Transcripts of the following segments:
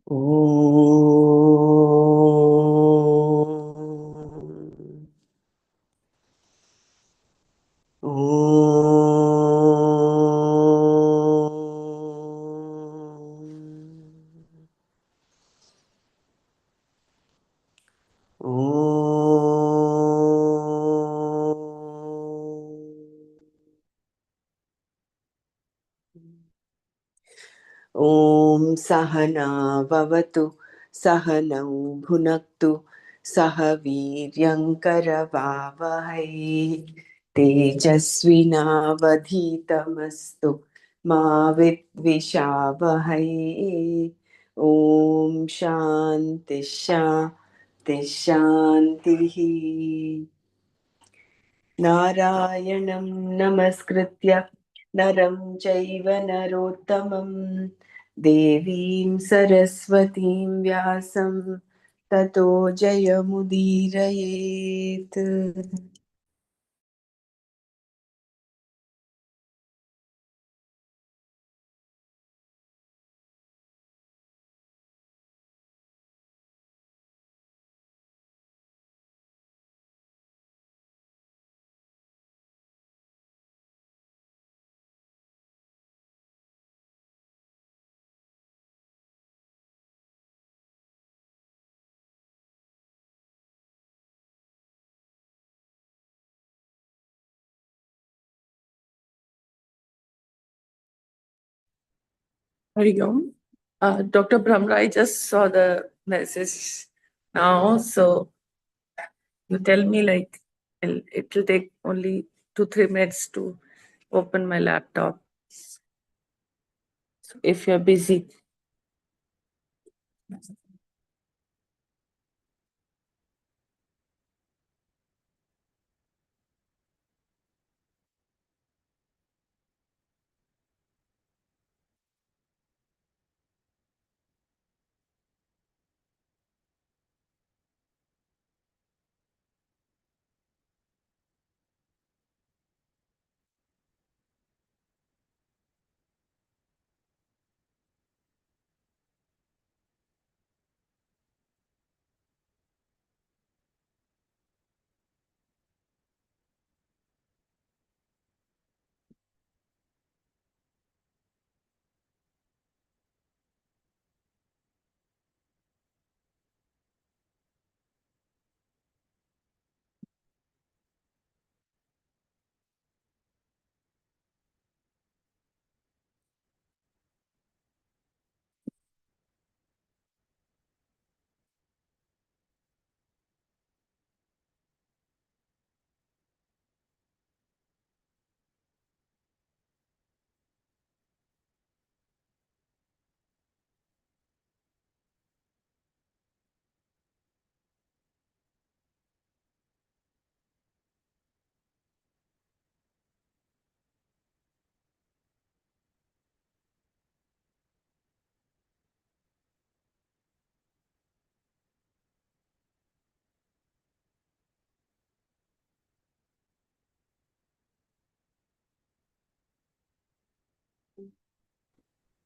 Om. Om Sahana Vavatu Sahanau Bhunaktu Sahaviryankaravavahai Tejasvinavadhitamastu Ma Vidvishavahai. Om Shanti Shanti Shantihi. Narayanam Namaskritya Naram Chaiva Narottamam Devim Saraswatim Vyasam Tato Jayamudirayet. Harigam. Dr. Brahma, I just saw the message now. So you tell me it will take only 2-3 minutes to open my laptop. So if you're busy.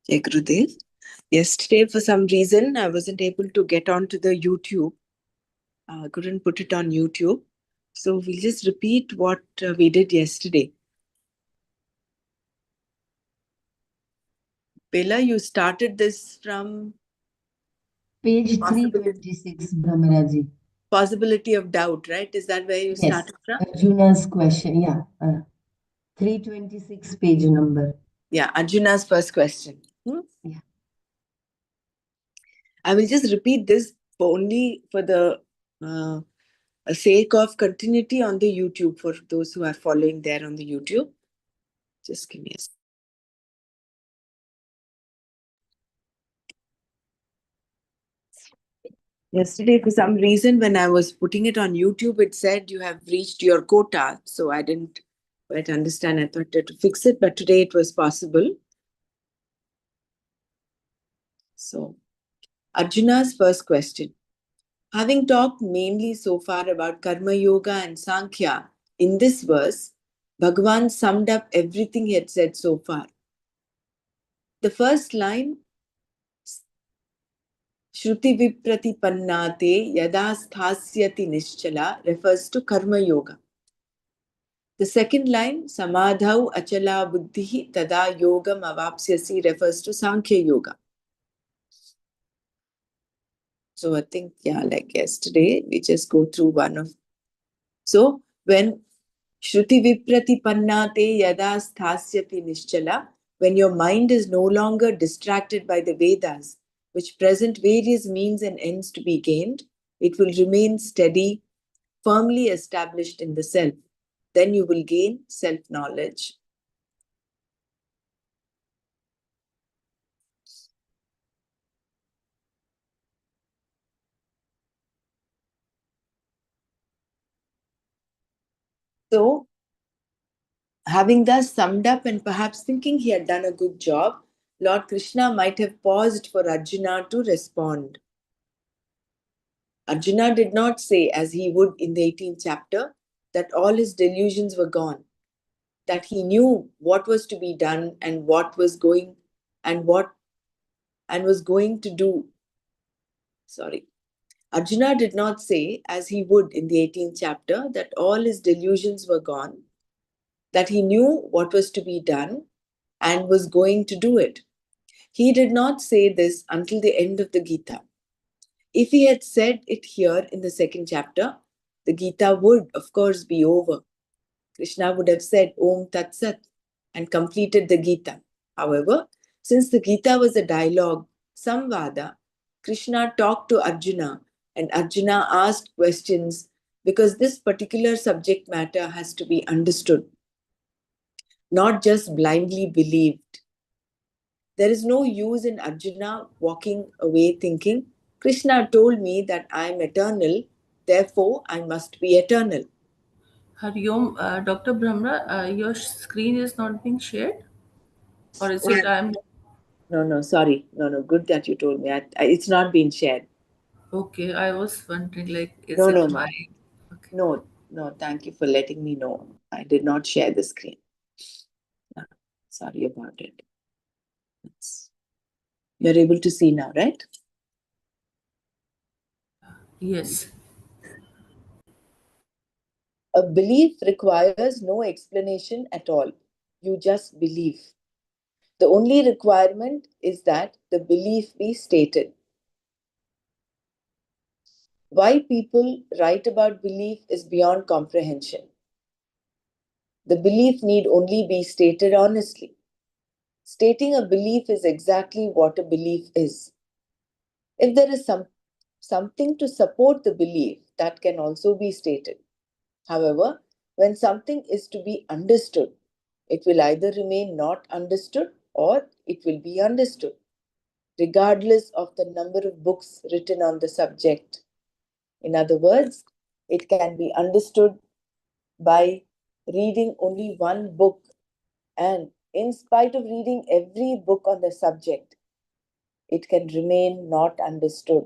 Jai Gurudev. Yesterday, for some reason, I wasn't able to get onto the YouTube. I couldn't put it on YouTube. So we'll just repeat what we did yesterday. Bella, you started this from page 326, Brahmaraji. Possibility of doubt, right? Is that where you started from? Arjuna's question, yeah. 326 page number. Yeah, Arjuna's first question. Yeah. I will just repeat this only for the sake of continuity on the YouTube for those who are following there on the YouTube. Just give me a second. Yesterday, for some reason, when I was putting it on YouTube, it said you have reached your quota. So I didn't quite understand. I thought to fix it, but today it was possible. So, Arjuna's first question. Having talked mainly so far about Karma Yoga and Sankhya, in this verse, Bhagavan summed up everything he had said so far. The first line Shruti Vipratipannate Yada Sthasyati Nischala refers to Karma Yoga. The second line, Samadhau Achala Buddhihi Tada Yogam Avapsyasi, refers to Sankhya Yoga. So I think, like yesterday, we just go through one of. So when Shruti Vipratipannate Yada Sthasyati Nischala, when your mind is no longer distracted by the Vedas, which present various means and ends to be gained, it will remain steady, firmly established in the self. Then you will gain self-knowledge. So, having thus summed up and perhaps thinking he had done a good job, Lord Krishna might have paused for Arjuna to respond. Arjuna did not say, as he would in the 18th chapter, that all his delusions were gone, that he knew what was to be done and what was going and was going to do. Arjuna did not say, as he would in the 18th chapter, that all his delusions were gone, that he knew what was to be done and was going to do it. He did not say this until the end of the Gita. If he had said it here in the second chapter, the Gita would, of course, be over. Krishna would have said Om Tat Sat and completed the Gita. However, since the Gita was a dialogue, Samvada, Krishna talked to Arjuna and Arjuna asked questions because this particular subject matter has to be understood, not just blindly believed. There is no use in Arjuna walking away thinking, Krishna told me that I am eternal, therefore I must be eternal. Hariom, Dr. Brahma, your screen is not being shared? Or is it I'm No, sorry. No, good that you told me. It's not been shared. okay? I was wondering, like, is No, it no, no. my okay? No, thank you for letting me know. I did not share the screen. Yeah, sorry about it. You're able to see now, right? Yes. A belief requires no explanation at all. You just believe. The only requirement is that the belief be stated. Why people write about belief is beyond comprehension. The belief need only be stated honestly. Stating a belief is exactly what a belief is. If there is something to support the belief, that can also be stated. However, when something is to be understood, it will either remain not understood or it will be understood, regardless of the number of books written on the subject. In other words, it can be understood by reading only one book, and in spite of reading every book on the subject, it can remain not understood.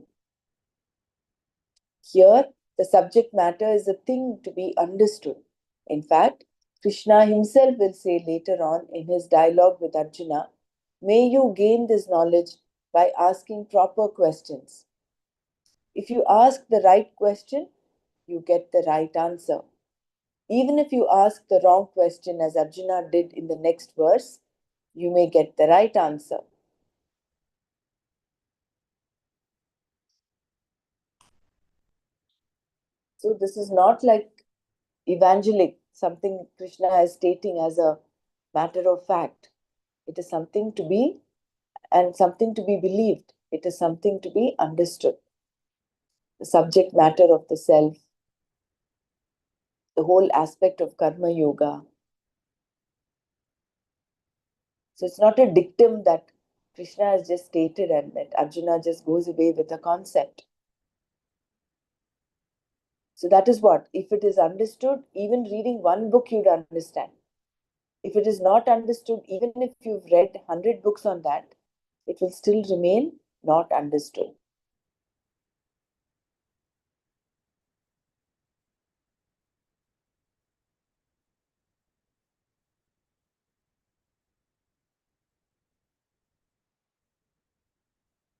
Here, the subject matter is a thing to be understood. In fact, Krishna himself will say later on in his dialogue with Arjuna, may you gain this knowledge by asking proper questions. If you ask the right question, you get the right answer. Even if you ask the wrong question, as Arjuna did in the next verse, you may get the right answer. So, this is not like evangelic, something Krishna is stating as a matter of fact. It is something to be and something to be believed. It is something to be understood. The subject matter of the self, the whole aspect of karma yoga. So it's not a dictum that Krishna has just stated and that Arjuna just goes away with a concept. So that is what, if it is understood, even reading one book you'd understand. If it is not understood, even if you've read 100 books on that, it will still remain not understood.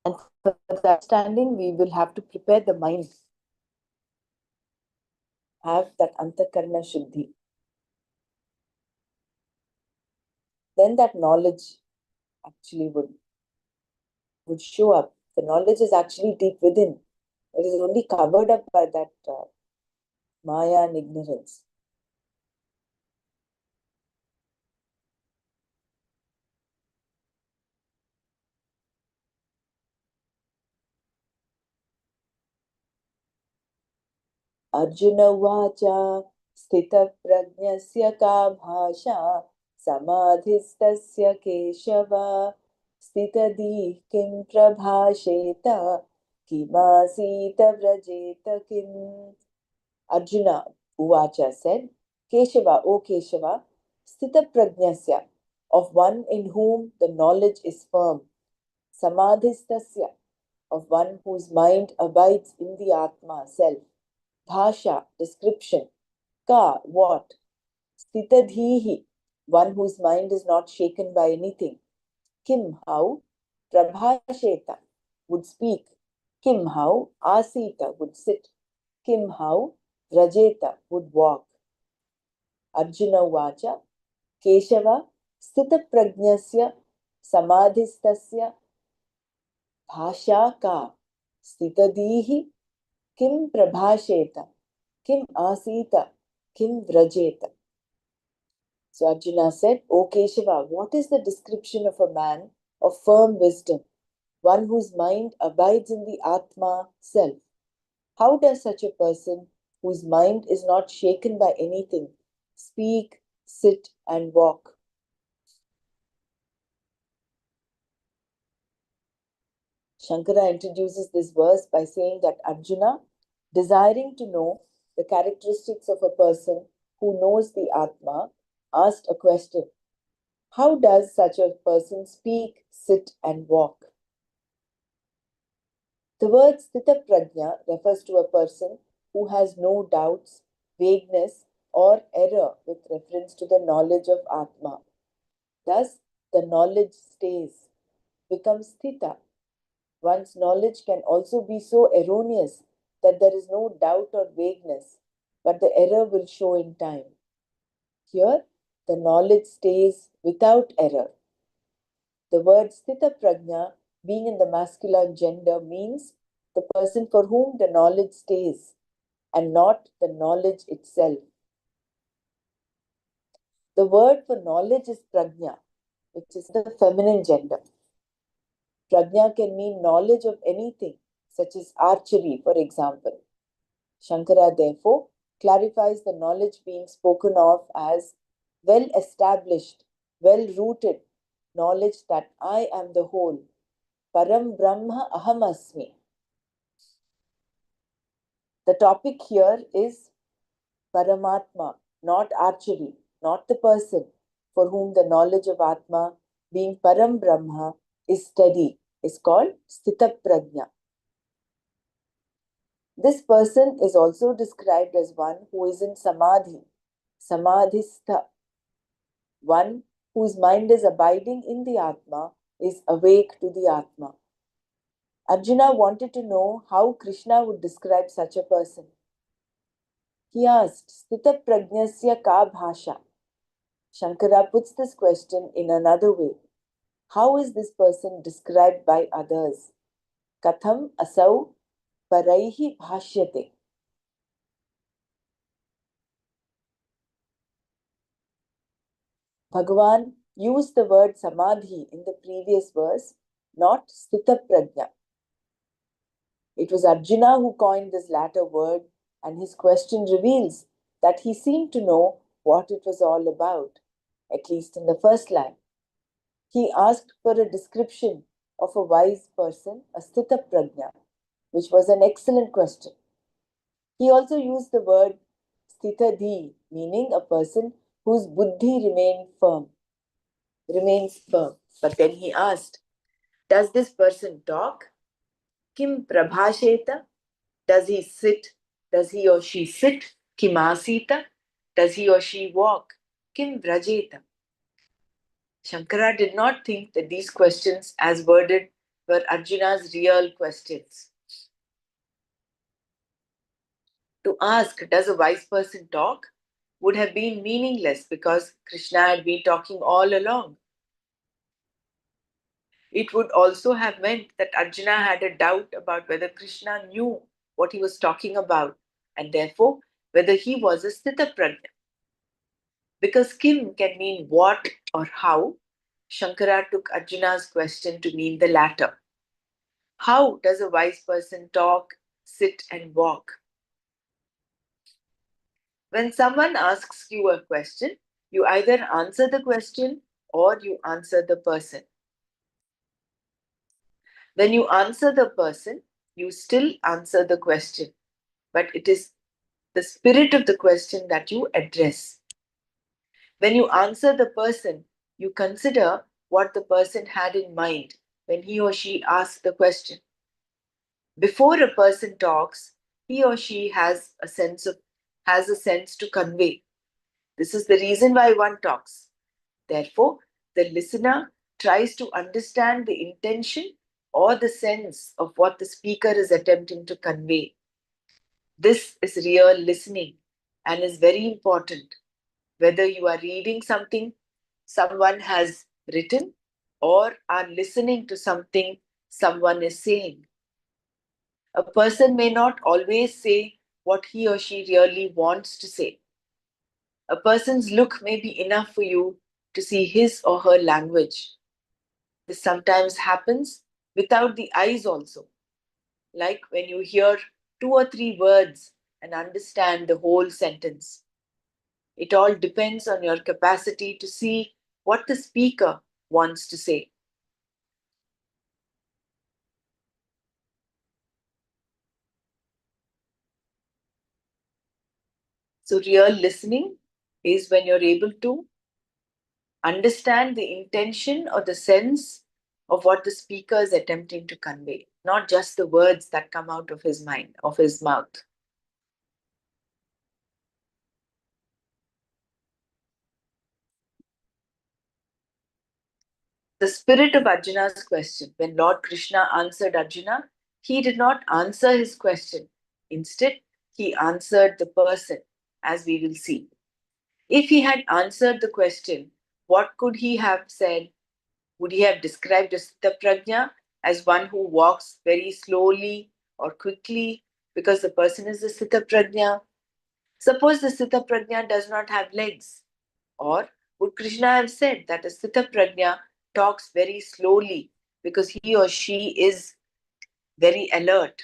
And for the understanding, we will have to prepare the mind. Have that antakarna shuddhi. Then that knowledge actually would show up. The knowledge is actually deep within. It is only covered up by that maya and ignorance. Arjuna Vacha Sthita Prajnasya Ka Bhasha Samadhistasya Keshava Sthitadi Kim Prabhasheta Kimasita Vrajeta Kim. Arjuna Uvacha said, Keshava, O Keshava, Sthita Prajnasya, of one in whom the knowledge is firm, Samadhistasya, of one whose mind abides in the Atma, self, Bhasha, description, Ka, what, Sthitadhihi, one whose mind is not shaken by anything, Kim, how, Prabhasheta, would speak, Kim, how, Asita, would sit, Kim, how, Rajeta, would walk. Arjuna Vacha, Keshava, Sthita Prajnasya, Samadhistasya, Bhasha ka, Sthitadihi, Kim Prabhasheta, Kim Asita, Kim Vrajeta. So Arjuna said, O Keshava, what is the description of a man of firm wisdom, one whose mind abides in the Atma self? How does such a person, whose mind is not shaken by anything, speak, sit, and walk? Shankara introduces this verse by saying that Arjuna, desiring to know the characteristics of a person who knows the Atma, asked a question. How does such a person speak, sit, and walk? The word Sthita Prajna refers to a person who has no doubts, vagueness, or error with reference to the knowledge of Atma. Thus, the knowledge stays, becomes Sthita. One's knowledge can also be so erroneous that there is no doubt or vagueness, but the error will show in time. Here, the knowledge stays without error. The word Sthita Prajna, being in the masculine gender, means the person for whom the knowledge stays and not the knowledge itself. The word for knowledge is Prajna, which is the feminine gender. Prajna can mean knowledge of anything, such as archery, for example. Shankara, therefore, clarifies the knowledge being spoken of as well established, well rooted knowledge that I am the whole. Param Brahma Aham Asmi. The topic here is Paramatma, not archery, not the person for whom the knowledge of Atma, being Param Brahma, is steady, is called Sthita Prajna. This person is also described as one who is in Samadhi, Samadhistha. One whose mind is abiding in the Atma is awake to the Atma. Arjuna wanted to know how Krishna would describe such a person. He asked, Sthita Prajnasya ka bhasha? Shankara puts this question in another way. How is this person described by others? Katham asau paraihi bhashyate. Bhagavan used the word samadhi in the previous verse, not sthita prajna. It was Arjuna who coined this latter word, and his question reveals that he seemed to know what it was all about, at least in the first line. He asked for a description of a wise person, a sthita prajna, which was an excellent question. He also used the word sthitadhi, meaning a person whose buddhi remains firm. But then he asked, does this person talk? Kim prabhasheta? Does he sit? Does he or she sit? Kim asita? Does he or she walk? Kim vrajeta? Shankara did not think that these questions, as worded, were Arjuna's real questions. To ask, does a wise person talk, would have been meaningless because Krishna had been talking all along. It would also have meant that Arjuna had a doubt about whether Krishna knew what he was talking about and therefore whether he was a Sthitaprajna. Because Kim can mean what or how, Shankara took Arjuna's question to mean the latter. How does a wise person talk, sit, and walk? When someone asks you a question, you either answer the question or you answer the person. When you answer the person, you still answer the question, but it is the spirit of the question that you address. When you answer the person, you consider what the person had in mind when he or she asked the question. Before a person talks, he or she has a sense to convey. This is the reason why one talks. Therefore, the listener tries to understand the intention or the sense of what the speaker is attempting to convey. This is real listening and is very important. Whether you are reading something someone has written or are listening to something someone is saying. A person may not always say what he or she really wants to say. A person's look may be enough for you to see his or her language. This sometimes happens without the eyes also, like when you hear 2 or 3 words and understand the whole sentence. It all depends on your capacity to see what the speaker wants to say. So, real listening is when you're able to understand the intention or the sense of what the speaker is attempting to convey, not just the words that come out of his mind, of his mouth. The spirit of Arjuna's question, when Lord Krishna answered Arjuna, he did not answer his question. Instead, he answered the person, as we will see. If he had answered the question, what could he have said? Would he have described a Siddha Prajna as one who walks very slowly or quickly because the person is a Siddha Prajna? Suppose the Siddha Prajna does not have legs. Or would Krishna have said that a Siddha Prajna talks very slowly because he or she is very alert?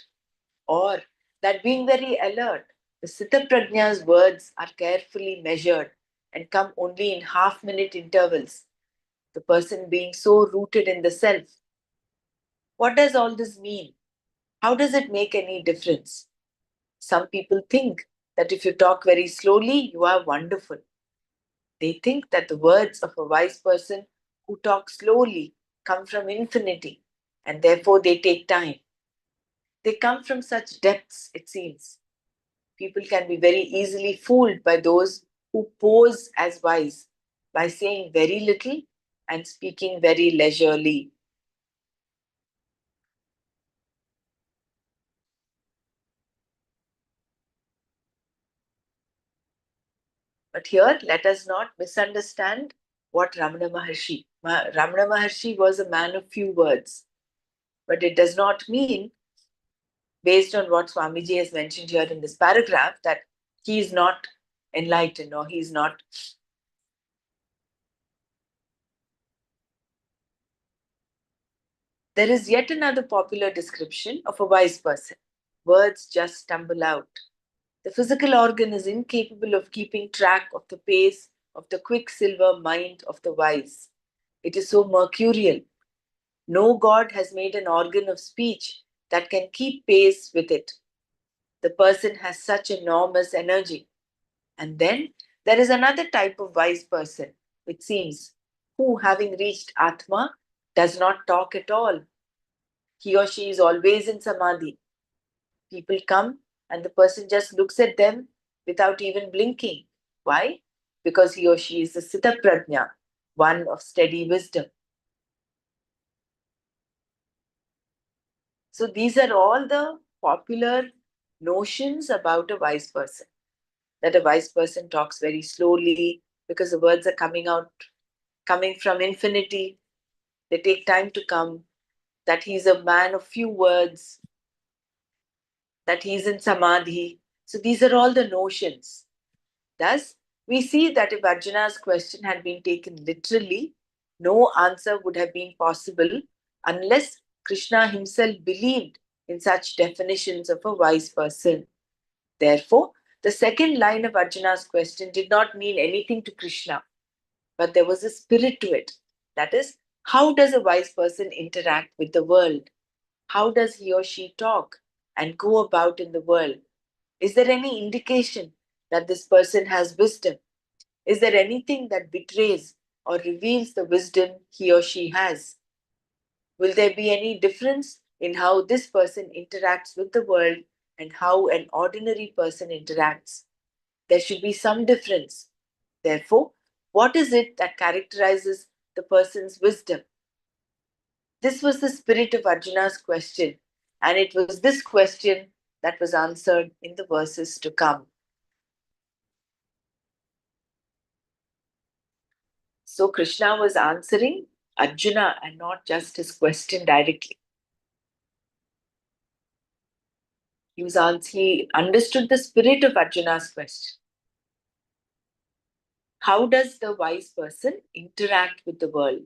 Or that being very alert, the Siddha Prajna's words are carefully measured and come only in half-minute intervals, the person being so rooted in the self. What does all this mean? How does it make any difference? Some people think that if you talk very slowly, you are wonderful. They think that the words of a wise person who talks slowly come from infinity and therefore they take time. They come from such depths, it seems. People can be very easily fooled by those who pose as wise by saying very little and speaking very leisurely. But here, let us not misunderstand what Ramana Maharshi was a man of few words. But it does not mean, based on what Swamiji has mentioned here in this paragraph, that he is not enlightened or he is not. There is yet another popular description of a wise person. Words just stumble out. The physical organ is incapable of keeping track of the pace of the quicksilver mind of the wise. It is so mercurial. No god has made an organ of speech that can keep pace with it. The person has such enormous energy. And then there is another type of wise person, it seems, who, having reached Atma, does not talk at all. He or she is always in samadhi. People come and the person just looks at them without even blinking. Why? Because he or she is a Siddha Prajna, one of steady wisdom. So these are all the popular notions about a wise person. That a wise person talks very slowly because the words are coming from infinity. They take time to come. That he's a man of few words. That he's in samadhi. So these are all the notions. Thus, we see that if Arjuna's question had been taken literally, no answer would have been possible unless Krishna himself believed in such definitions of a wise person. Therefore, the second line of Arjuna's question did not mean anything to Krishna, but there was a spirit to it. That is, how does a wise person interact with the world? How does he or she talk and go about in the world? Is there any indication that this person has wisdom? Is there anything that betrays or reveals the wisdom he or she has? Will there be any difference in how this person interacts with the world and how an ordinary person interacts? There should be some difference. Therefore, what is it that characterizes the person's wisdom? This was the spirit of Arjuna's question, and it was this question that was answered in the verses to come. So Krishna was answering Arjuna and not just his question directly. He understood the spirit of Arjuna's question. How does the wise person interact with the world?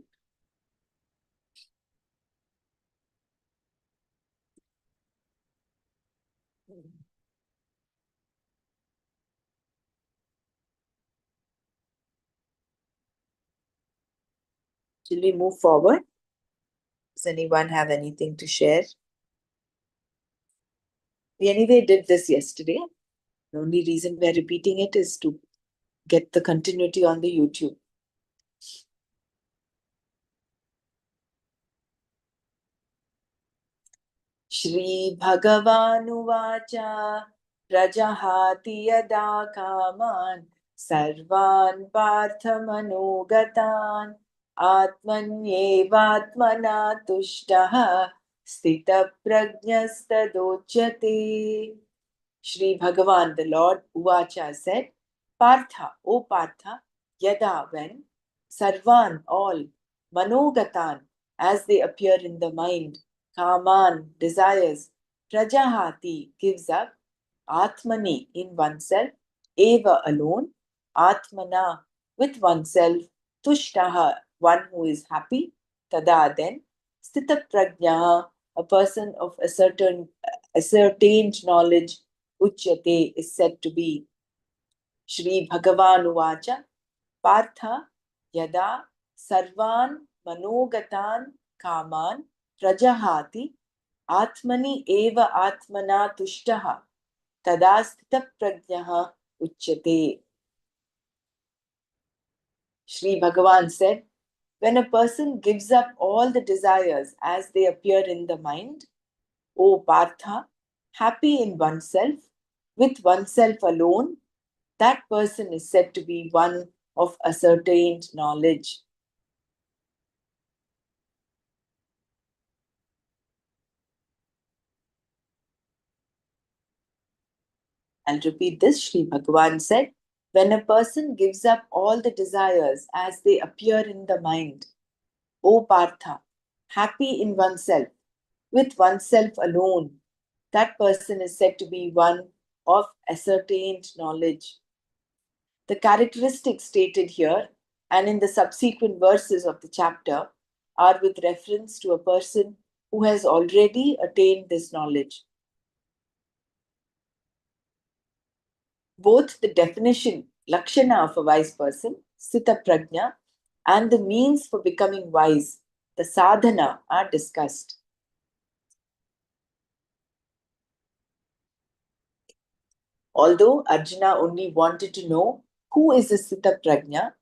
Shall we move forward? Does anyone have anything to share? We anyway did this yesterday. The only reason we're repeating it is to get the continuity on the YouTube. Shri Bhagavanuvacha Prajahati Yada Kaman Sarvan Parthamanogatan Atmanyevatmana Tushtaha Stita Prajnastadochyate. Shri Bhagavan, the Lord Uvacha said, Partha, O Partha, Yada, when, Sarvan, all, Manogatan, as they appear in the mind, Kaman, desires, Prajahati, gives up, Atmani, in oneself, Eva, alone, Atmana, with oneself, Tushtaha, one who is happy, Tada, then, Sthita Prajnaha, a person of ascertained knowledge, Uchyate is said to be. Shri Bhagavan Uvacha Partha Yada Sarvan Manogatan Kaman Prajahati Atmani Eva Atmana Tushtaha Tadastita Prajnaha Uchyate. Shri Bhagavan said, when a person gives up all the desires as they appear in the mind, O Partha, happy in oneself, with oneself alone, that person is said to be one of ascertained knowledge. I'll repeat this. Sri Bhagavan said, when a person gives up all the desires as they appear in the mind, O Partha, happy in oneself, with oneself alone, that person is said to be one of ascertained knowledge. The characteristics stated here and in the subsequent verses of the chapter are with reference to a person who has already attained this knowledge. Both the definition, lakshana of a wise person, sthita prajna, and the means for becoming wise, the sadhana, are discussed. Although Arjuna only wanted to know who is a sthita prajna,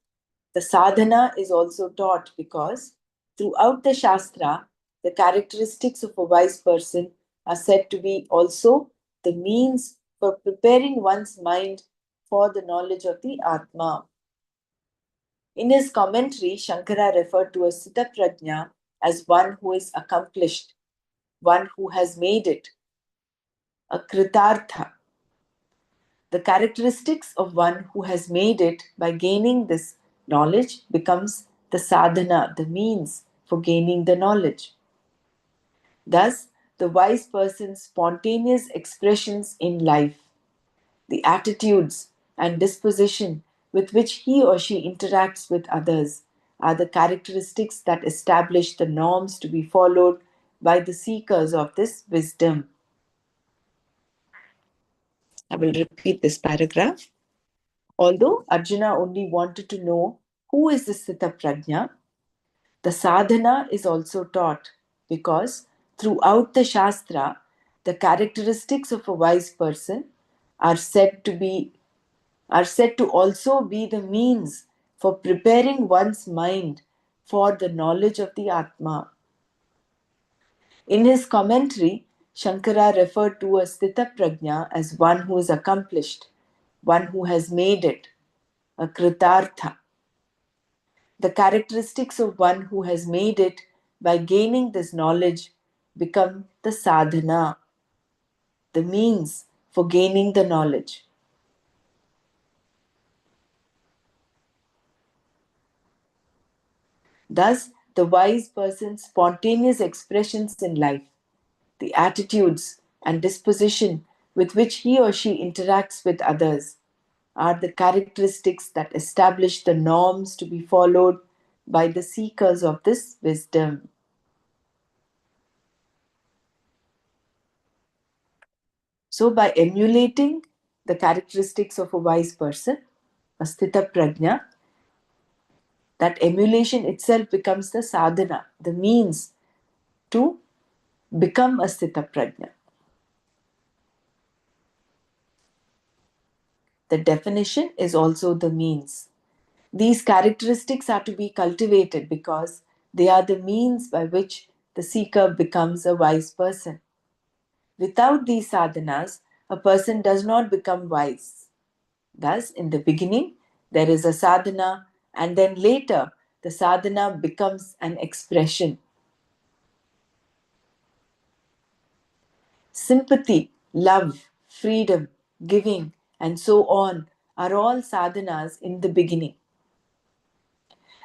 the sadhana is also taught because throughout the Shastra, the characteristics of a wise person are said to be also the means for preparing one's mind for the knowledge of the Atma. In his commentary, Shankara referred to a Sthita Prajna as one who is accomplished, one who has made it, a kritartha. The characteristics of one who has made it by gaining this knowledge becomes the sadhana, the means for gaining the knowledge. Thus, the wise person's spontaneous expressions in life, the attitudes and disposition with which he or she interacts with others, are the characteristics that establish the norms to be followed by the seekers of this wisdom. I will repeat this paragraph. Although Arjuna only wanted to know who is the Sthita Prajna, the sadhana is also taught because throughout the Shastra, the characteristics of a wise person are said to also be the means for preparing one's mind for the knowledge of the Atma. In his commentary, Shankara referred to a Sthita Prajna as one who is accomplished, one who has made it, a Kritartha. The characteristics of one who has made it by gaining this knowledge become the sadhana, the means for gaining the knowledge. Thus, the wise person's spontaneous expressions in life, the attitudes and disposition with which he or she interacts with others, are the characteristics that establish the norms to be followed by the seekers of this wisdom. So, by emulating the characteristics of a wise person, a sthita prajna, that emulation itself becomes the sadhana, the means to become a sthita prajna. The definition is also the means. These characteristics are to be cultivated because they are the means by which the seeker becomes a wise person. Without these sadhanas, a person does not become wise. Thus, in the beginning, there is a sadhana, and then later, the sadhana becomes an expression. Sympathy, love, freedom, giving, and so on are all sadhanas in the beginning.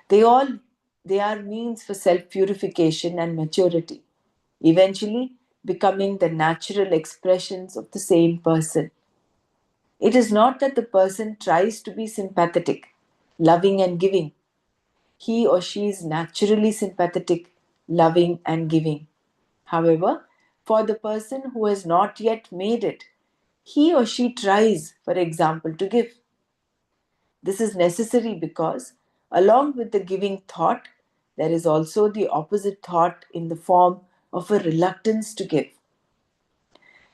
They are means for self-purification and maturity, eventually becoming the natural expressions of the same person. It is not that the person tries to be sympathetic, loving and giving. He or she is naturally sympathetic, loving and giving. However, for the person who has not yet made it, he or she tries, for example, to give. This is necessary because, along with the giving thought, there is also the opposite thought in the form of a reluctance to give.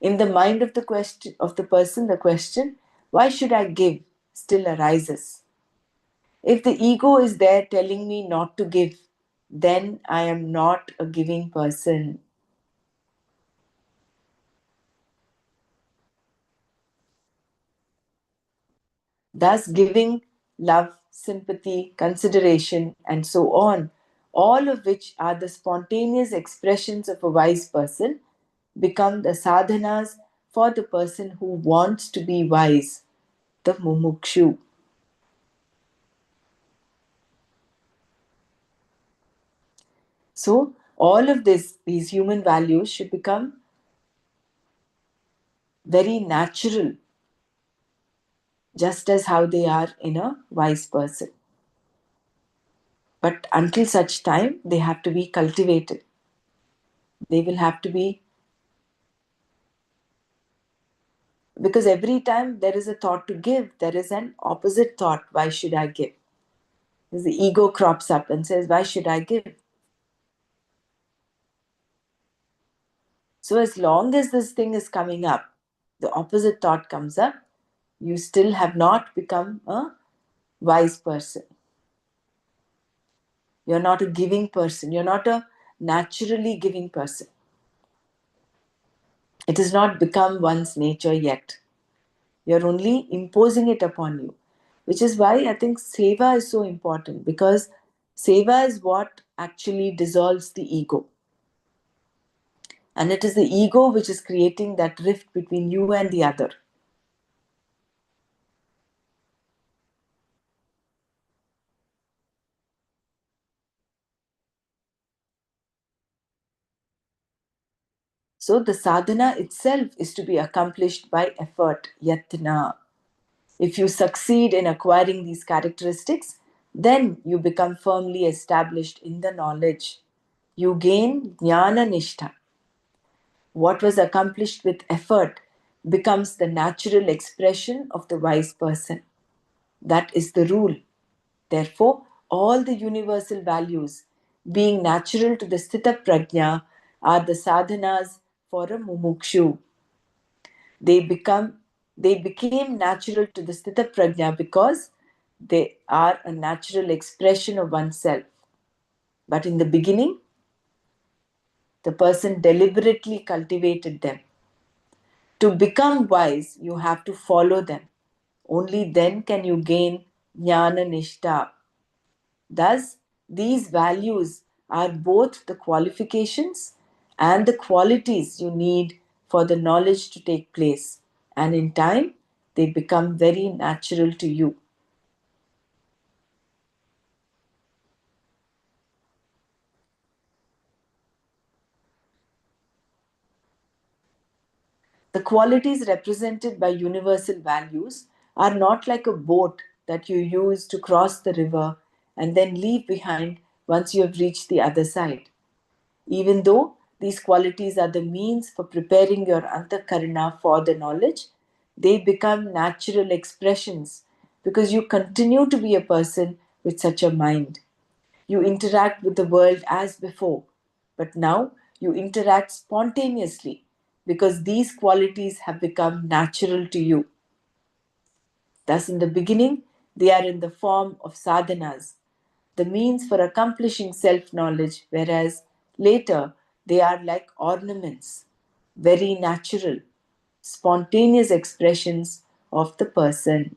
In the mind of the person, the question, why should I give, still arises. If the ego is there telling me not to give, then I am not a giving person. Thus, giving, love, sympathy, consideration, and so on, all of which are the spontaneous expressions of a wise person, become the sadhanas for the person who wants to be wise, the mumukshu. So, all of these human values should become very natural, just as how they are in a wise person. But until such time, they have to be cultivated. They will have to be, because every time there is a thought to give, there is an opposite thought, why should I give? Because the ego crops up and says, why should I give? So as long as this thing is coming up, the opposite thought comes up, you still have not become a wise person. You're not a giving person. You're not a naturally giving person. It has not become one's nature yet. You're only imposing it upon you. Which is why I think seva is so important, because seva is what actually dissolves the ego. And it is the ego which is creating that rift between you and the other. So the sadhana itself is to be accomplished by effort, yatna. If you succeed in acquiring these characteristics, then you become firmly established in the knowledge. You gain jnana nishtha. What was accomplished with effort becomes the natural expression of the wise person. That is the rule. Therefore, all the universal values, being natural to the sthita prajna, are the sadhanas for a mumukshu. They become they became natural to the sthita prajna because they are a natural expression of oneself. But in the beginning, the person deliberately cultivated them. To become wise, you have to follow them. Only then can you gain jnana nishta. Thus, these values are both the qualifications and the qualities you need for the knowledge to take place. And in time, they become very natural to you. The qualities represented by universal values are not like a boat that you use to cross the river and then leave behind once you have reached the other side. Even though these qualities are the means for preparing your antakarana for the knowledge, they become natural expressions because you continue to be a person with such a mind. You interact with the world as before, but now you interact spontaneously because these qualities have become natural to you. Thus, in the beginning, they are in the form of sadhanas, the means for accomplishing self knowledge, whereas later they are like ornaments, very natural, spontaneous expressions of the person.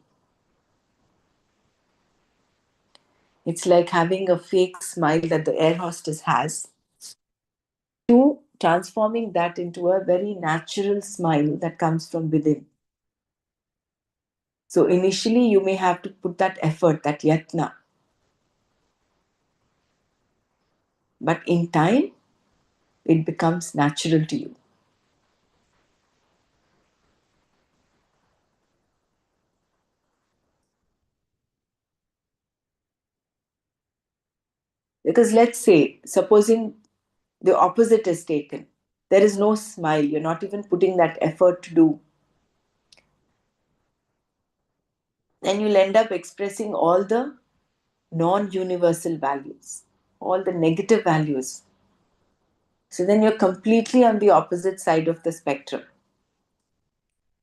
It's like having a fake smile that the air hostess has, to transforming that into a very natural smile that comes from within. So initially, you may have to put that effort, that yatna. But in time, it becomes natural to you. Because let's say, supposing the opposite is taken, there is no smile, you're not even putting that effort to do, then you'll end up expressing all the non universal values, all the negative values. So then you're completely on the opposite side of the spectrum.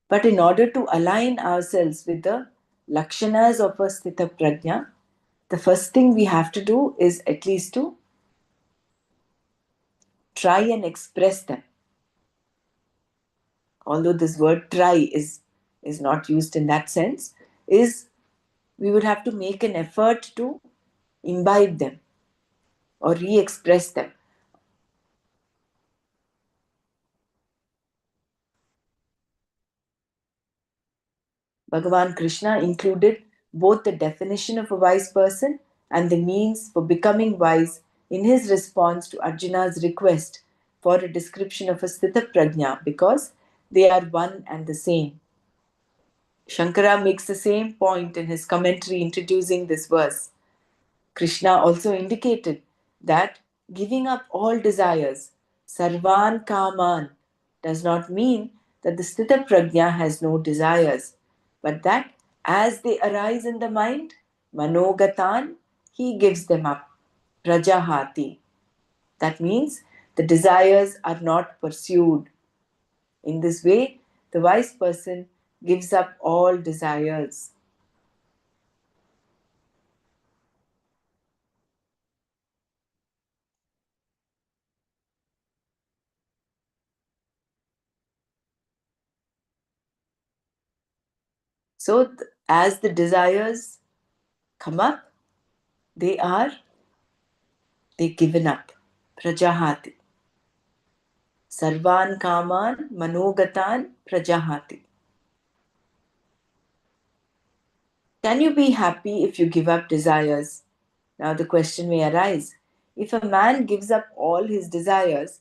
But in order to align ourselves with the lakshanas of a sthita prajna, the first thing we have to do is at least to try and express them. Although this word try is not used in that sense, is we would have to make an effort to imbibe them or re express them. Bhagavan Krishna included both the definition of a wise person and the means for becoming wise in his response to Arjuna's request for a description of a sthita prajna because they are one and the same. Shankara makes the same point in his commentary introducing this verse. Krishna also indicated that giving up all desires, sarvan kaman, does not mean that the sthita prajna has no desires, but that as they arise in the mind, manogatan, he gives them up, rajahati. That means the desires are not pursued. In this way, the wise person gives up all desires. So, as the desires come up, they given up. Prajahati. Sarvan kaman manogatan prajahati. Can you be happy if you give up desires? Now the question may arise. If a man gives up all his desires,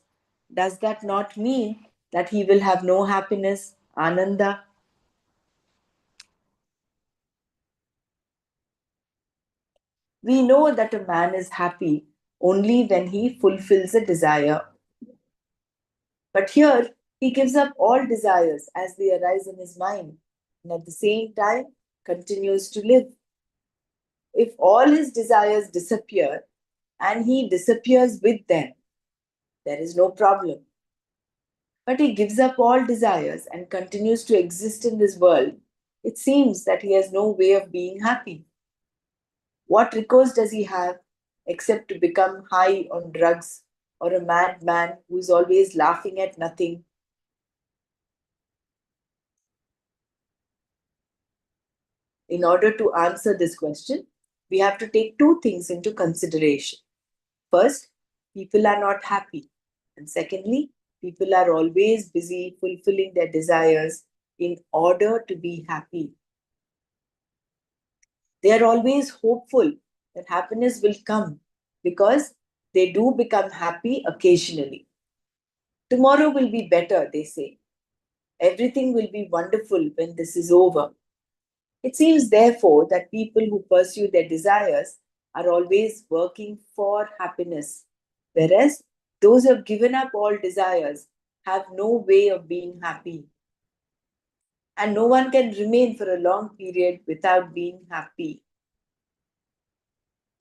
does that not mean that he will have no happiness, ananda? We know that a man is happy only when he fulfills a desire. But here, he gives up all desires as they arise in his mind and at the same time continues to live. If all his desires disappear and he disappears with them, there is no problem. But he gives up all desires and continues to exist in this world, it seems that he has no way of being happy. What recourse does he have except to become high on drugs or a madman who is always laughing at nothing? In order to answer this question, we have to take two things into consideration. First, people are not happy. And secondly, people are always busy fulfilling their desires in order to be happy. They are always hopeful that happiness will come because they do become happy occasionally. Tomorrow will be better, they say. Everything will be wonderful when this is over. It seems, therefore, that people who pursue their desires are always working for happiness, whereas those who have given up all desires have no way of being happy. And no one can remain for a long period without being happy.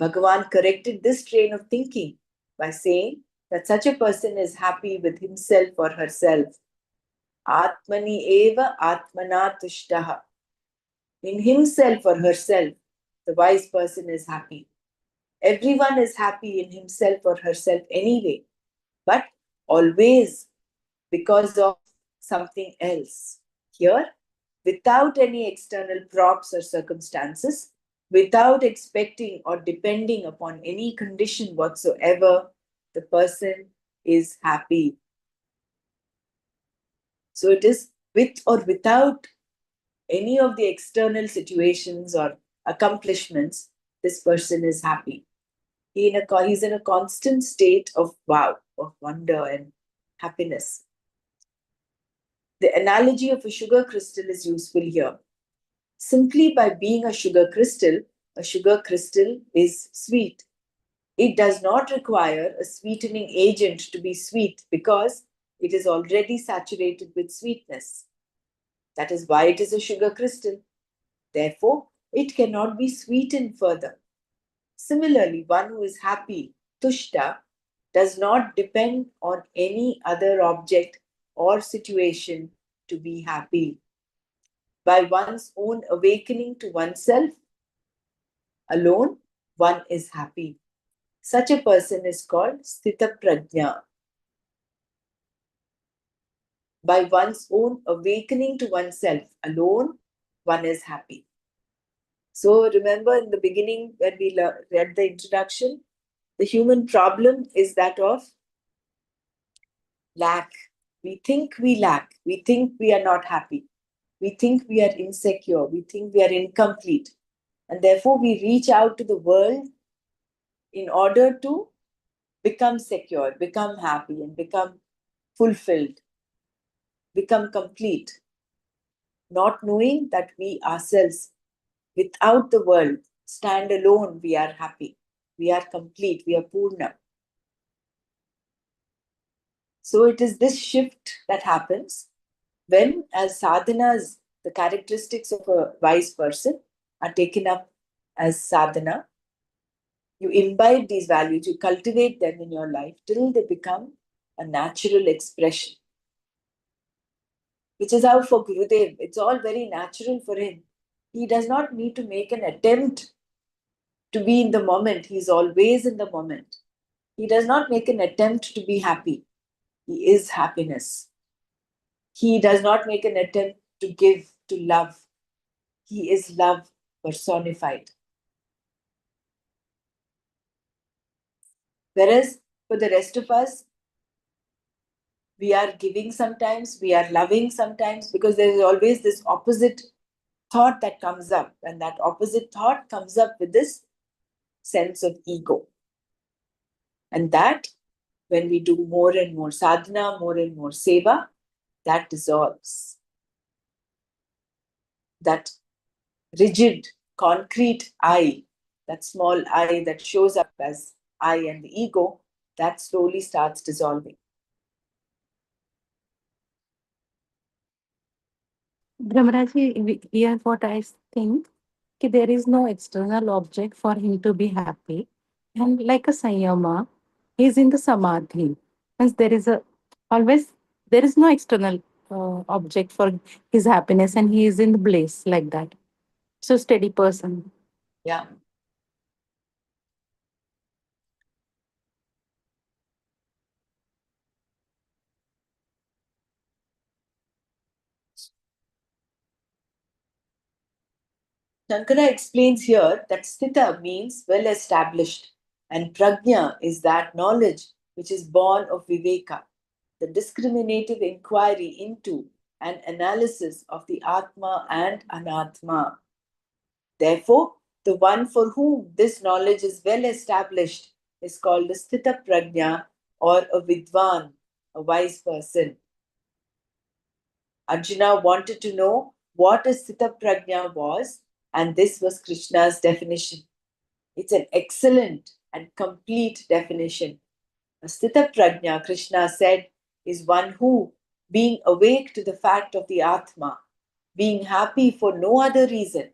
Bhagavan corrected this train of thinking by saying that such a person is happy with himself or herself. Atmani eva atmana tushtaha. In himself or herself, the wise person is happy. Everyone is happy in himself or herself anyway, but always because of something else. Here, without any external props or circumstances, without expecting or depending upon any condition whatsoever, the person is happy. So it is with or without any of the external situations or accomplishments, this person is happy. He's in a constant state of wow, of wonder and happiness. The analogy of a sugar crystal is useful here. Simply by being a sugar crystal is sweet. It does not require a sweetening agent to be sweet because it is already saturated with sweetness. That is why it is a sugar crystal. Therefore, it cannot be sweetened further. Similarly, one who is happy, tushta, does not depend on any other object or situation to be happy. By one's own awakening to oneself alone, one is happy. Such a person is called sthita prajna. By one's own awakening to oneself alone, one is happy. So remember in the beginning when we read the introduction, the human problem is that of lack. We think we lack. We think we are not happy. We think we are insecure. We think we are incomplete. And therefore, we reach out to the world in order to become secure, become happy, and become fulfilled, become complete, not knowing that we ourselves, without the world, stand alone, we are happy, we are complete, we are purna. So it is this shift that happens when, as sadhanas, the characteristics of a wise person are taken up as sadhana. You imbibe these values, you cultivate them in your life till they become a natural expression. Which is how for Gurudev, it's all very natural for him. He does not need to make an attempt to be in the moment. He is always in the moment. He does not make an attempt to be happy. He is happiness. He does not make an attempt to give, to love. He is love personified. Whereas for the rest of us, we are giving sometimes, we are loving sometimes, because there is always this opposite thought that comes up, and that opposite thought comes up with this sense of ego. And that, when we do more and more sadhana, more and more seva, that dissolves. That rigid, concrete I, that small I that shows up as I and the ego, that slowly starts dissolving. Brahmaraji, here what I think, there is no external object for him to be happy. And like a Sanyama, he is in the Samadhi. Hence there is always, there is no external object for his happiness, and he is in the bliss like that. So steady person. Yeah. Shankara explains here that sthita means well established, and prajna is that knowledge which is born of viveka, the discriminative inquiry into and analysis of the Atma and Anatma. Therefore, the one for whom this knowledge is well established is called a sthita prajna, or a vidwan, a wise person. Arjuna wanted to know what a sthita prajna was, and this was Krishna's definition. It's an excellent and complete definition. A sthita prajna, Krishna said, is one who, being awake to the fact of the Atma, being happy for no other reason,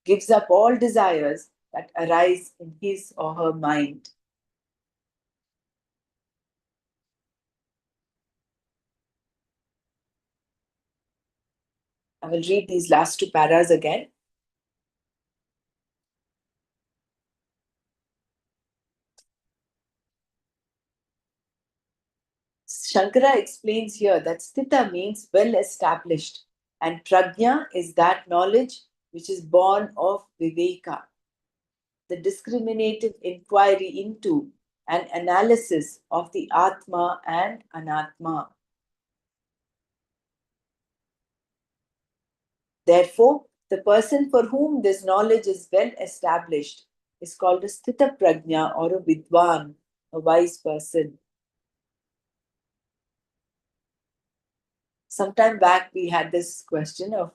gives up all desires that arise in his or her mind. I will read these last two paras again. Shankara explains here that sthita means well established, and prajna is that knowledge which is born of viveka, the discriminative inquiry into and analysis of the Atma and Anatma. Therefore, the person for whom this knowledge is well established is called a sthita prajna, or a vidwan, a wise person. Sometime back we had this question of,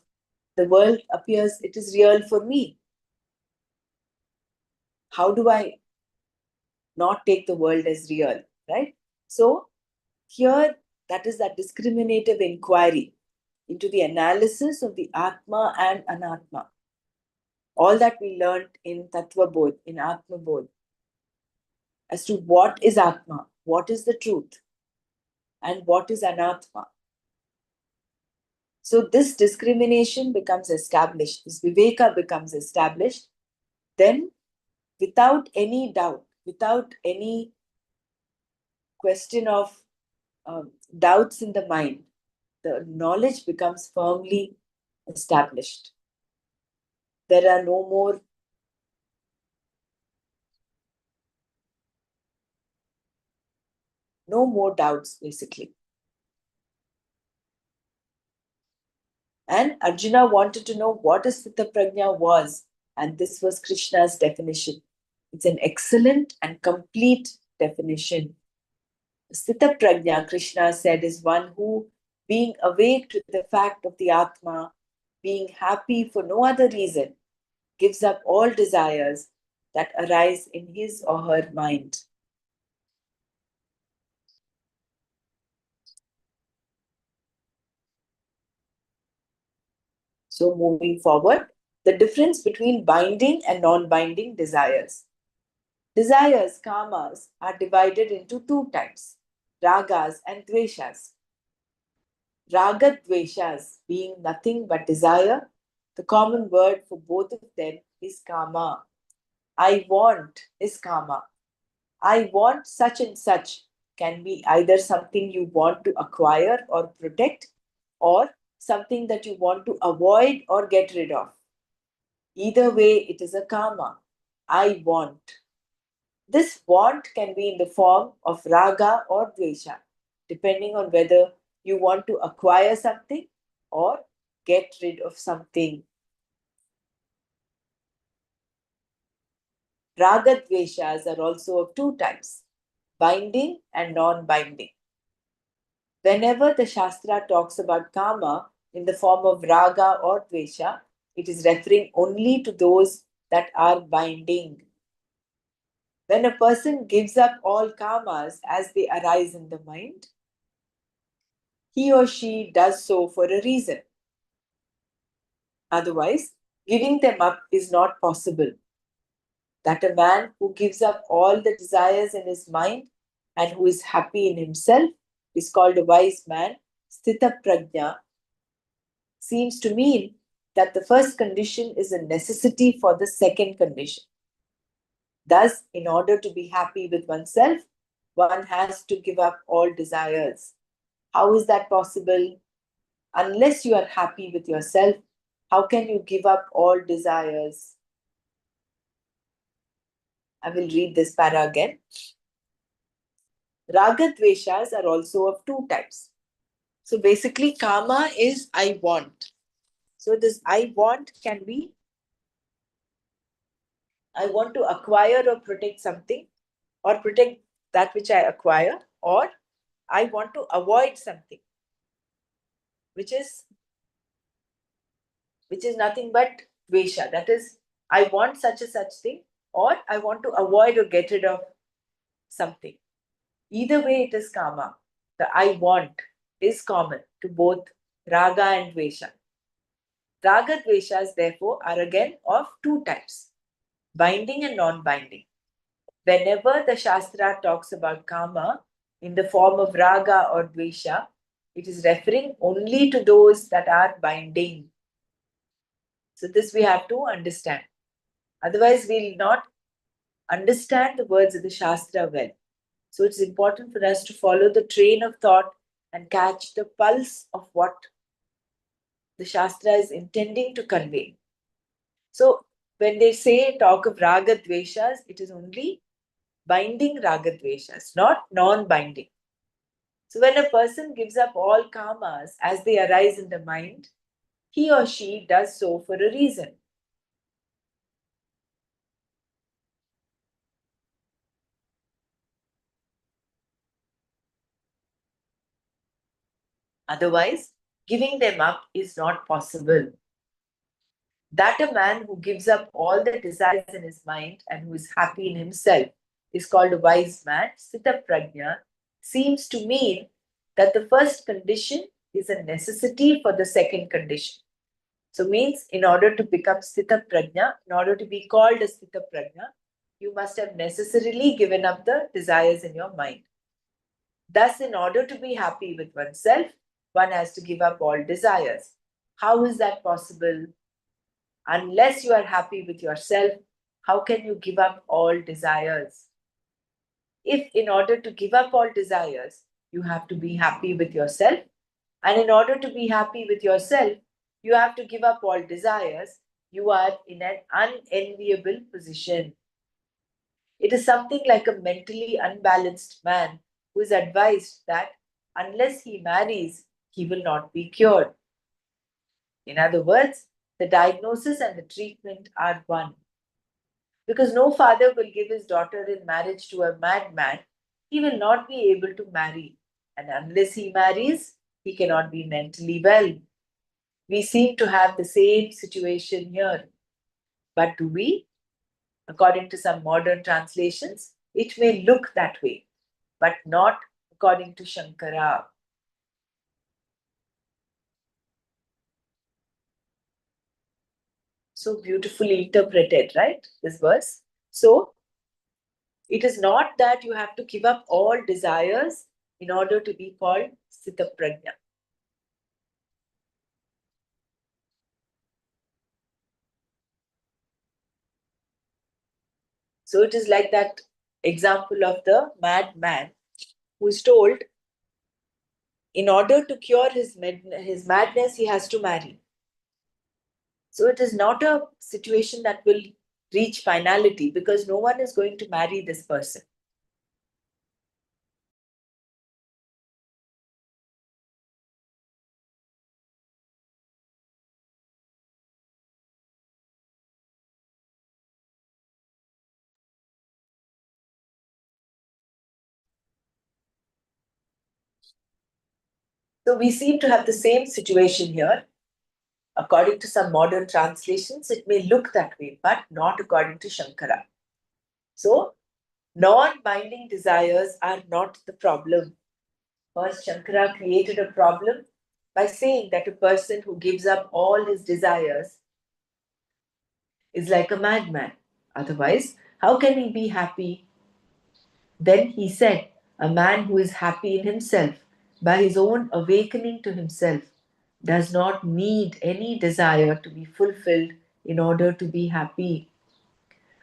the world appears it is real for me. How do I not take the world as real, right? So here, that is that discriminative inquiry into the analysis of the Atma and Anatma. All that we learned in Tattva Bodh, in Atma Bodh, as to what is Atma, what is the truth, and what is Anatma. So this discrimination becomes established, this Viveka becomes established, then without any doubt, without any question of doubts in the mind, the knowledge becomes firmly established. There are no more doubts, basically. And Arjuna wanted to know what a Sthita Prajna was, and this was Krishna's definition. It's an excellent and complete definition. Sthita Prajna, Krishna said, is one who, being awake to the fact of the Atma, being happy for no other reason, gives up all desires that arise in his or her mind. So moving forward, the difference between binding and non-binding desires. Desires, kamas, are divided into two types, ragas and dveshas. Raga dveshas being nothing but desire, the common word for both of them is kama. I want is kama. I want such and such can be either something you want to acquire or protect, or something that you want to avoid or get rid of. Either way, it is a kama. I want. This want can be in the form of raga or dvesha. depending on whether you want to acquire something or get rid of something. Raga dveshas are also of two types, binding and non-binding. Whenever the Shastra talks about kama in the form of raga or dvesha, it is referring only to those that are binding. When a person gives up all kamas as they arise in the mind, he or she does so for a reason. Otherwise, giving them up is not possible. That a man who gives up all the desires in his mind and who is happy in himself is called a wise man, sthita prajna, seems to mean that the first condition is a necessity for the second condition. Thus, in order to be happy with oneself, one has to give up all desires. How is that possible? Unless you are happy with yourself, how can you give up all desires? I will read this para again. Raga dveshas are also of two types. So basically, kama is I want. So this I want can be I want to acquire or protect something, or protect that which I acquire, or I want to avoid something, which is nothing but dvesha. That is, I want such a such thing, or I want to avoid or get rid of something. Either way, it is kama. The I want is common to both raga and dvesha. Raga dveshas, therefore, are again of two types, binding and non-binding. Whenever the Shastra talks about kama in the form of raga or dvesha, it is referring only to those that are binding. So this we have to understand. Otherwise, we will not understand the words of the Shastra well. So it's important for us to follow the train of thought and catch the pulse of what the Shastra is intending to convey. So when they say talk of raga dveshas, it is only binding raga dveshas, not non-binding. So when a person gives up all kamas as they arise in the mind, he or she does so for a reason. Otherwise, giving them up is not possible. That a man who gives up all the desires in his mind and who is happy in himself is called a wise man, sthita prajna, seems to mean that the first condition is a necessity for the second condition. So means in order to become sthita prajna, in order to be called a sthita prajna, you must have necessarily given up the desires in your mind. Thus, in order to be happy with oneself, one has to give up all desires. How is that possible? Unless you are happy with yourself, how can you give up all desires? If in order to give up all desires, you have to be happy with yourself, and in order to be happy with yourself, you have to give up all desires, you are in an unenviable position. It is something like a mentally unbalanced man who is advised that unless he marries, he will not be cured. In other words, the diagnosis and the treatment are one. Because no father will give his daughter in marriage to a madman, he will not be able to marry. And unless he marries, he cannot be mentally well. We seem to have the same situation here. But do we? According to some modern translations, it may look that way, but not according to Shankara. So beautifully interpreted, right? This verse. So it is not that you have to give up all desires in order to be called Sthita Prajna. So it is like that example of the madman who is told in order to cure his madness, he has to marry. So it is not a situation that will reach finality because no one is going to marry this person. So we seem to have the same situation here. According to some modern translations, it may look that way, but not according to Shankara. So, non binding desires are not the problem. First, Shankara created a problem by saying that a person who gives up all his desires is like a madman. Otherwise, how can he be happy? Then he said, a man who is happy in himself by his own awakening to himself does not need any desire to be fulfilled in order to be happy.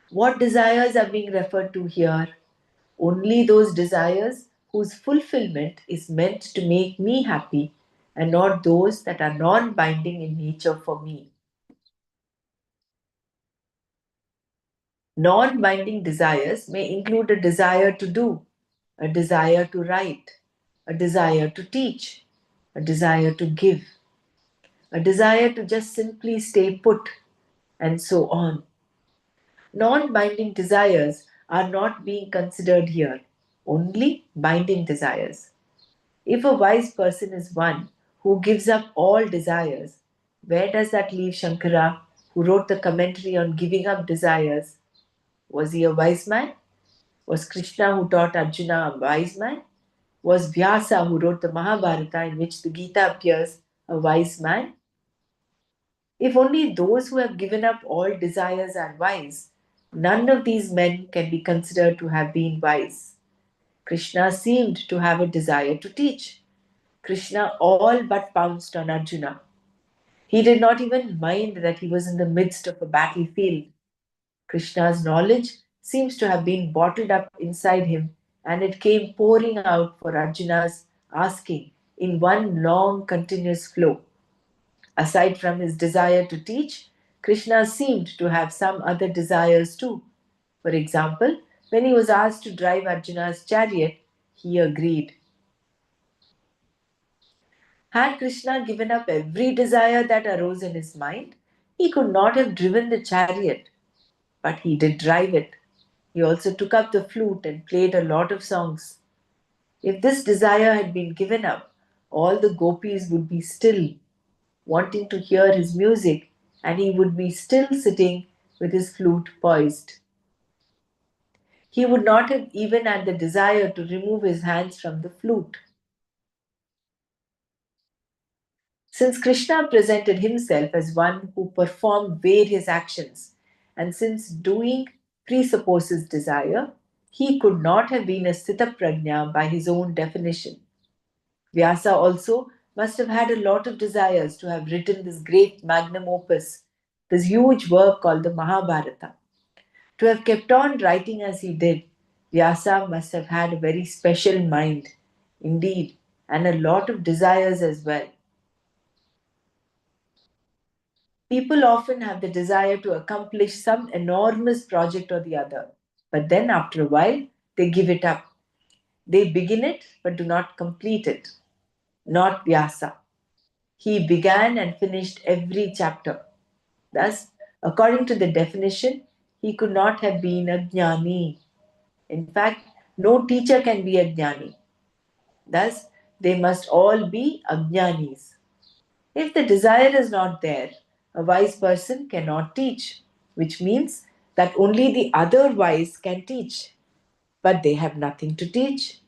What desires are being referred to here? Only those desires whose fulfillment is meant to make me happy and not those that are non binding in nature for me. Non binding desires may include a desire to do, a desire to write, a desire to teach, a desire to give, a desire to just simply stay put, and so on. Non binding desires are not being considered here, only binding desires. If a wise person is one who gives up all desires, where does that leave Shankara, who wrote the commentary on giving up desires? Was he a wise man? Was Krishna, who taught Arjuna, a wise man? Was Vyasa, who wrote the Mahabharata, in which the Gita appears, a wise man? If only those who have given up all desires are wise, none of these men can be considered to have been wise. Krishna seemed to have a desire to teach. Krishna all but pounced on Arjuna. He did not even mind that he was in the midst of a battlefield. Krishna's knowledge seems to have been bottled up inside him, and it came pouring out for Arjuna's asking in one long continuous flow. Aside from his desire to teach, Krishna seemed to have some other desires too. For example, when he was asked to drive Arjuna's chariot, he agreed. Had Krishna given up every desire that arose in his mind, he could not have driven the chariot, but he did drive it. He also took up the flute and played a lot of songs. If this desire had been given up, all the gopis would be still, wanting to hear his music, and he would be still sitting with his flute poised. He would not have even had the desire to remove his hands from the flute. Since Krishna presented himself as one who performed various actions, and since doing presupposes desire, he could not have been a Sthitaprajna by his own definition. Vyasa also must have had a lot of desires to have written this great magnum opus, this huge work called the Mahabharata. To have kept on writing as he did, Vyasa must have had a very special mind, indeed, and a lot of desires as well. People often have the desire to accomplish some enormous project or the other, but then after a while, they give it up. They begin it but do not complete it. Not Vyasa. He began and finished every chapter. Thus, according to the definition, he could not have been a jnani. In fact, no teacher can be a jnani. Thus, they must all be ajnanis. If the desire is not there, a wise person cannot teach, which means that only the other wise can teach, but they have nothing to teach.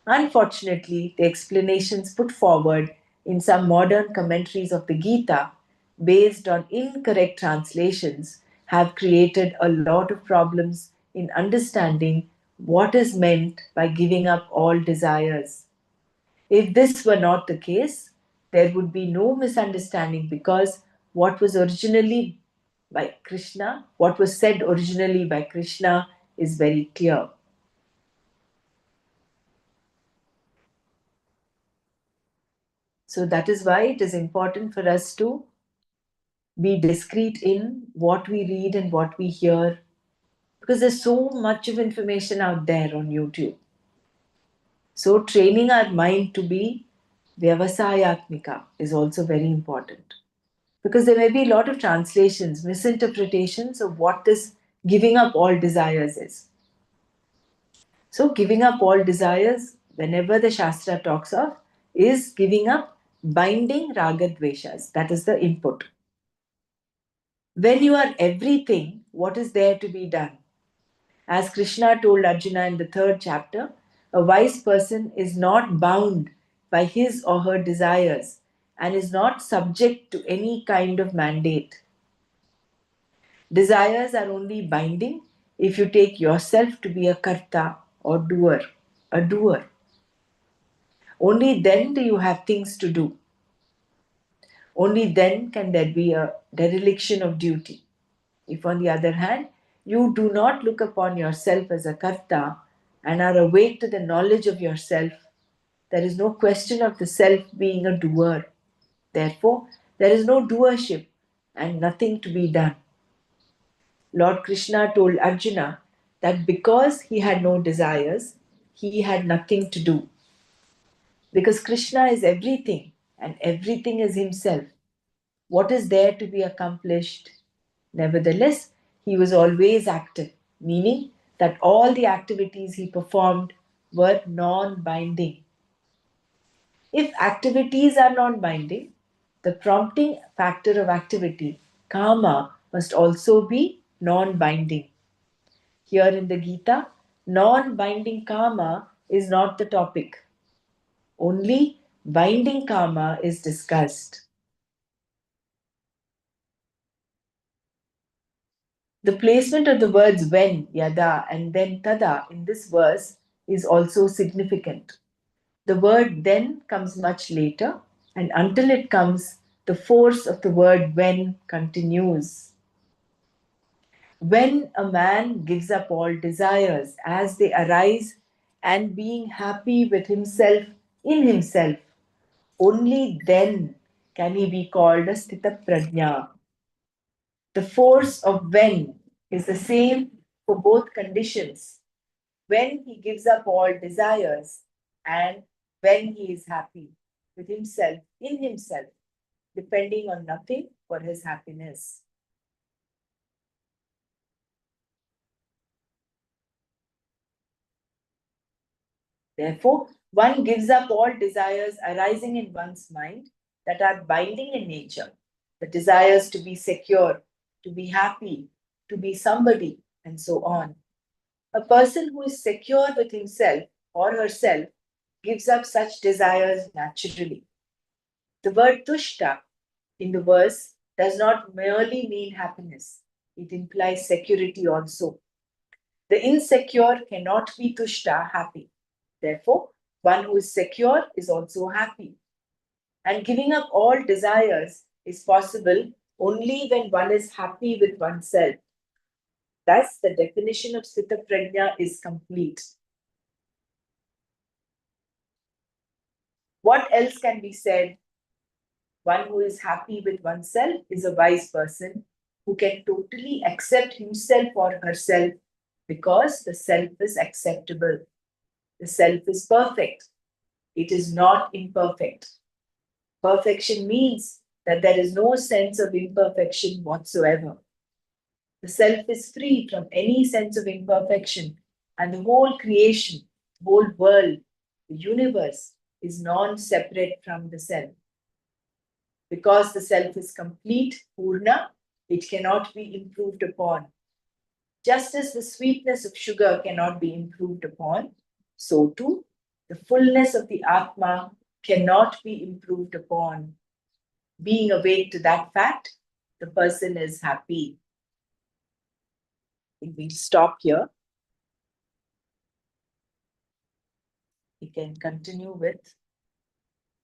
Unfortunately, the explanations put forward in some modern commentaries of the Gita, based on incorrect translations, have created a lot of problems in understanding what is meant by giving up all desires. If this were not the case, there would be no misunderstanding because what was said originally by Krishna is very clear. So that is why it is important for us to be discreet in what we read and what we hear because there's so much of information out there on YouTube. So training our mind to be vyavasayatmika is also very important because there may be a lot of translations, misinterpretations of what this giving up all desires is. So, giving up all desires, whenever the Shastra talks of, is giving up binding ragadveshas. That is the input. When you are everything, what is there to be done? As Krishna told Arjuna in the 3rd chapter, a wise person is not bound by his or her desires and is not subject to any kind of mandate. Desires are only binding if you take yourself to be a karta or doer, a doer. Only then do you have things to do. Only then can there be a dereliction of duty. If, on the other hand, you do not look upon yourself as a karta and are awake to the knowledge of yourself, there is no question of the self being a doer. Therefore, there is no doership and nothing to be done. Lord Krishna told Arjuna that because he had no desires, he had nothing to do. Because Krishna is everything and everything is himself, what is there to be accomplished? Nevertheless, he was always active, meaning that all the activities he performed were non binding. If activities are non binding, the prompting factor of activity, karma, must also be non binding. Here in the Gita, non binding karma is not the topic, only binding karma is discussed. The placement of the words when, yada, and then tada in this verse is also significant. The word then comes much later, and until it comes, the force of the word when continues. When a man gives up all desires as they arise and being happy with himself in himself, only then can he be called a sthita prajna. The force of when is the same for both conditions. When he gives up all desires and when he is happy with himself, in himself, depending on nothing for his happiness. Therefore, one gives up all desires arising in one's mind that are binding in nature, the desires to be secure, to be happy, to be somebody, and so on. A person who is secure with himself or herself gives up such desires naturally. The word tushta in the verse does not merely mean happiness, it implies security also. The insecure cannot be tushta, happy. Therefore, one who is secure is also happy. And giving up all desires is possible only when one is happy with oneself. Thus, the definition of Sthita Prajna is complete. What else can be said? One who is happy with oneself is a wise person who can totally accept himself or herself because the self is acceptable. The self is perfect. It is not imperfect. Perfection means that there is no sense of imperfection whatsoever. The self is free from any sense of imperfection, and the whole creation, the whole world, the universe is non separate from the self. Because the self is complete, Purna, it cannot be improved upon. Just as the sweetness of sugar cannot be improved upon, so too the fullness of the Atma cannot be improved upon. Being awake to that fact, the person is happy. We'll stop here. We can continue with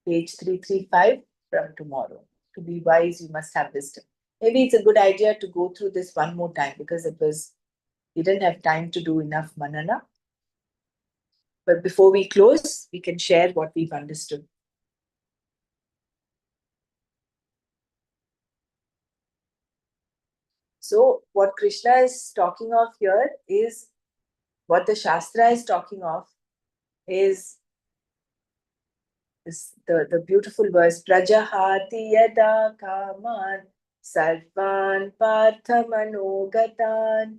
page 335 from tomorrow. To be wise, you must have wisdom. Maybe it's a good idea to go through this one more time because we didn't have time to do enough manana. But before we close, we can share what we've understood. So, what Krishna is talking of here is what the Shastra is talking of is the beautiful verse Prajahati yada kaman sarvan parthamanogatan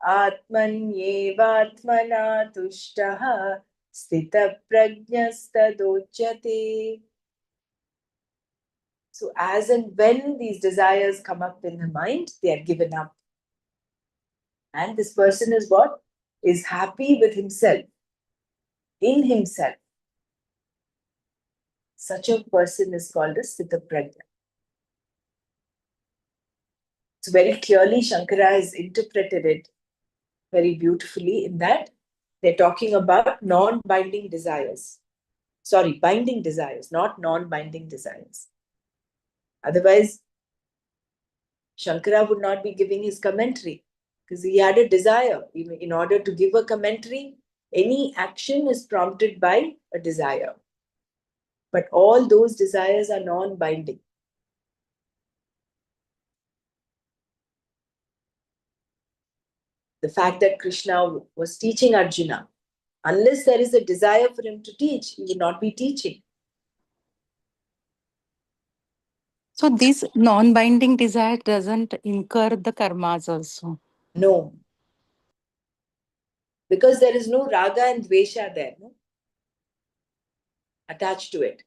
atmanyevatmana tushtaha Sthita prajnastadochyate. So as and when these desires come up in the mind, they are given up. And this person is what? Is happy with himself, in himself. Such a person is called a Sthita Prajna. So very clearly, Shankara has interpreted it very beautifully in that they're talking about non-binding desires. Sorry, binding desires, not non-binding desires. Otherwise, Shankara would not be giving his commentary because he had a desire. In order to give a commentary, any action is prompted by a desire. But all those desires are non-binding. The fact that Krishna was teaching Arjuna, unless there is a desire for him to teach, he would not be teaching. So this non-binding desire doesn't incur the karmas also. No. Because there is no raga and dvesha there, no? Attached to it.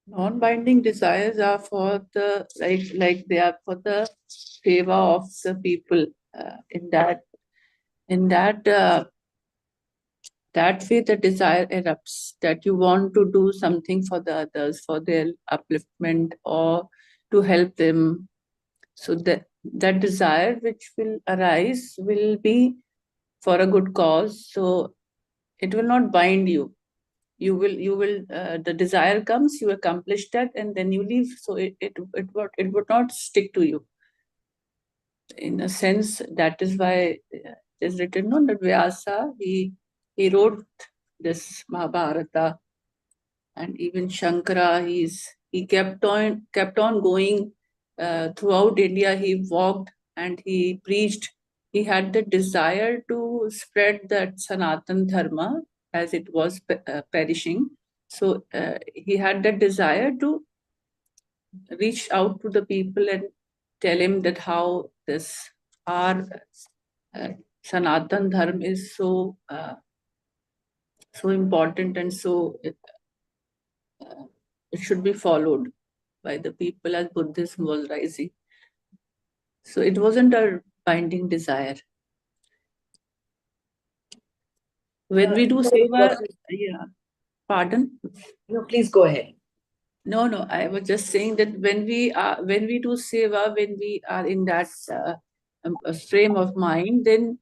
Non-binding desires are for the like they are for the favor of the people. In that way, the desire erupts that you want to do something for the others, for their upliftment or to help them. So that desire which will arise will be for a good cause. So it will not bind you. You will the desire comes, you accomplish that, and then you leave. So it would not stick to you. In a sense, that is why it is written on that Vyasa he wrote this Mahabharata, and even Shankara he kept on going throughout India. He walked and he preached. He had the desire to spread that Sanatan Dharma as it was perishing. So he had the desire to reach out to the people and tell him that how this our Sanatan Dharma is so important and so it should be followed by the people as Buddhism was rising. So it wasn't a binding desire. When we do seva, yeah, pardon? No, please go ahead. No, I was just saying that when we do seva, when we are in that frame of mind, then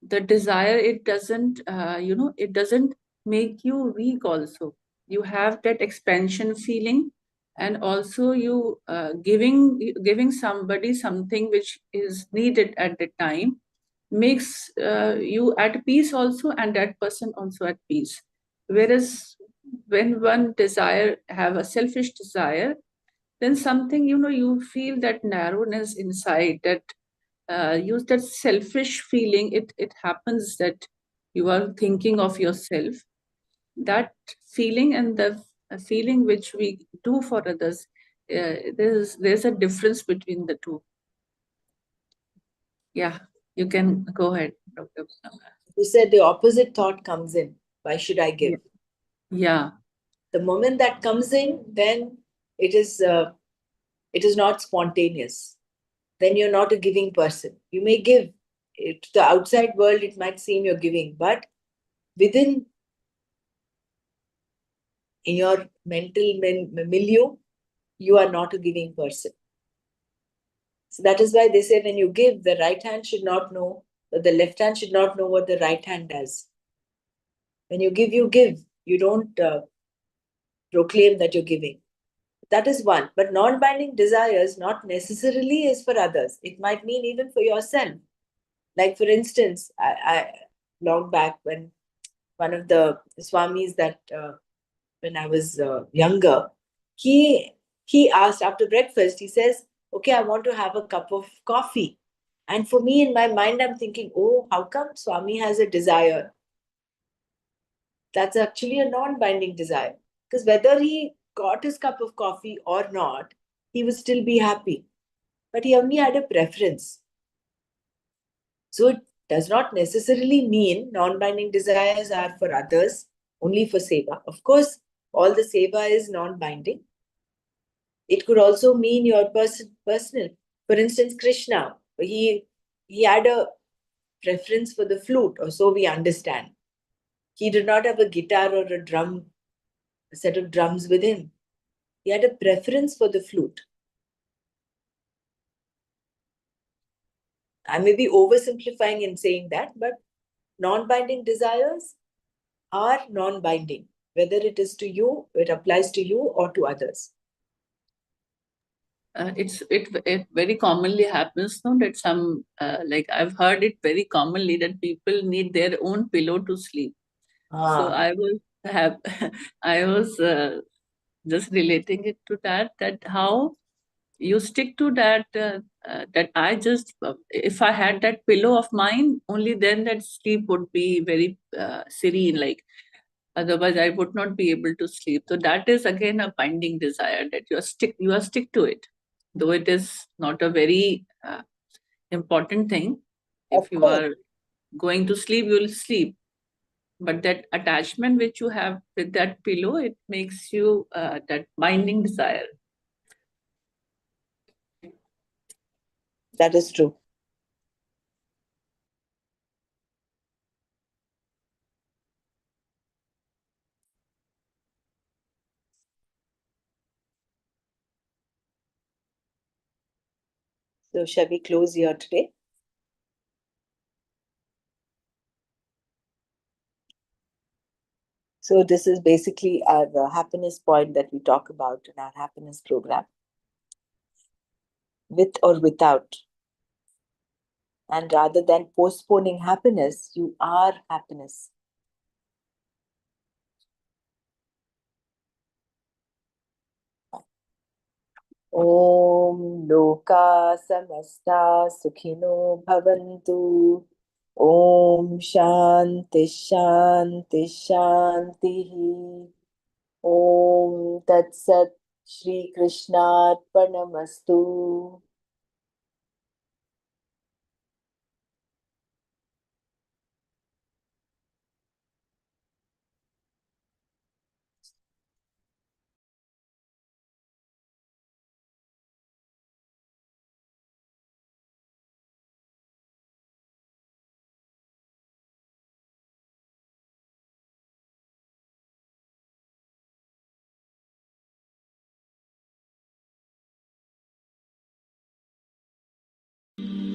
the desire, it doesn't, it doesn't make you weak also. You have that expansion feeling, and also you giving somebody something which is needed at the time makes you at peace also, and that person also at peace. Whereas when one desire have a selfish desire, then something, you feel that narrowness inside, that use that selfish feeling. It happens that you are thinking of yourself. That feeling and the feeling which we do for others, there's a difference between the two. Yeah, you can go ahead, Dr. You said the opposite thought comes in. Why should I give? Yeah. The moment that comes in, then it is not spontaneous. Then you're not a giving person. You may give. To the outside world, it might seem you're giving, but within, in your mental milieu, you are not a giving person. So that is why they say when you give, the right hand should not know, or the left hand should not know what the right hand does. When you give, you give. You don't proclaim that you're giving. That is one. But non-binding desires not necessarily is for others. It might mean even for yourself. Like for instance, I long back when one of the swamis that when I was younger, he asked after breakfast. He says, "Okay, I want to have a cup of coffee." And for me, in my mind, I'm thinking, "Oh, how come Swami has a desire?" That's actually a non-binding desire, because whether he got his cup of coffee or not, he would still be happy. But he only had a preference. So it does not necessarily mean non-binding desires are for others, only for seva. Of course, all the seva is non-binding. It could also mean your personal. For instance, Krishna, he had a preference for the flute, or so we understand. He did not have a guitar or a set of drums with him. He had a preference for the flute. I may be oversimplifying in saying that, but non-binding desires are non-binding, whether it is to you, it applies to you or to others. It very commonly happens, no, that some like I've heard it very commonly that people need their own pillow to sleep. So I was just relating it to that how you stick to that that I just if I had that pillow of mine, only then that sleep would be very serene, like otherwise I would not be able to sleep. So that is again a binding desire, that you are stick to it, though it is not a very important thing. If you are going to sleep, you will sleep, but that attachment which you have with that pillow, it makes you that binding desire. That is true. So shall we close here today? So this is basically our happiness point that we talk about in our happiness program. With or without. And rather than postponing happiness, you are happiness. Om Loka Samasta Sukhino Bhavantu. Om Shanti Shanti Shanti. Om Tat Sat Shri Krishnarpanamastu.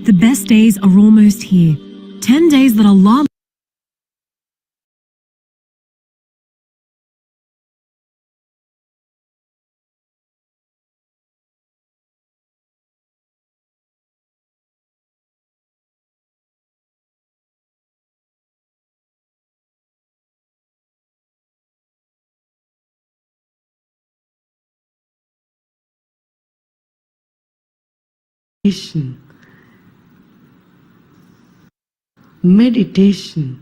The best days are almost here. 10 days that Allah meditation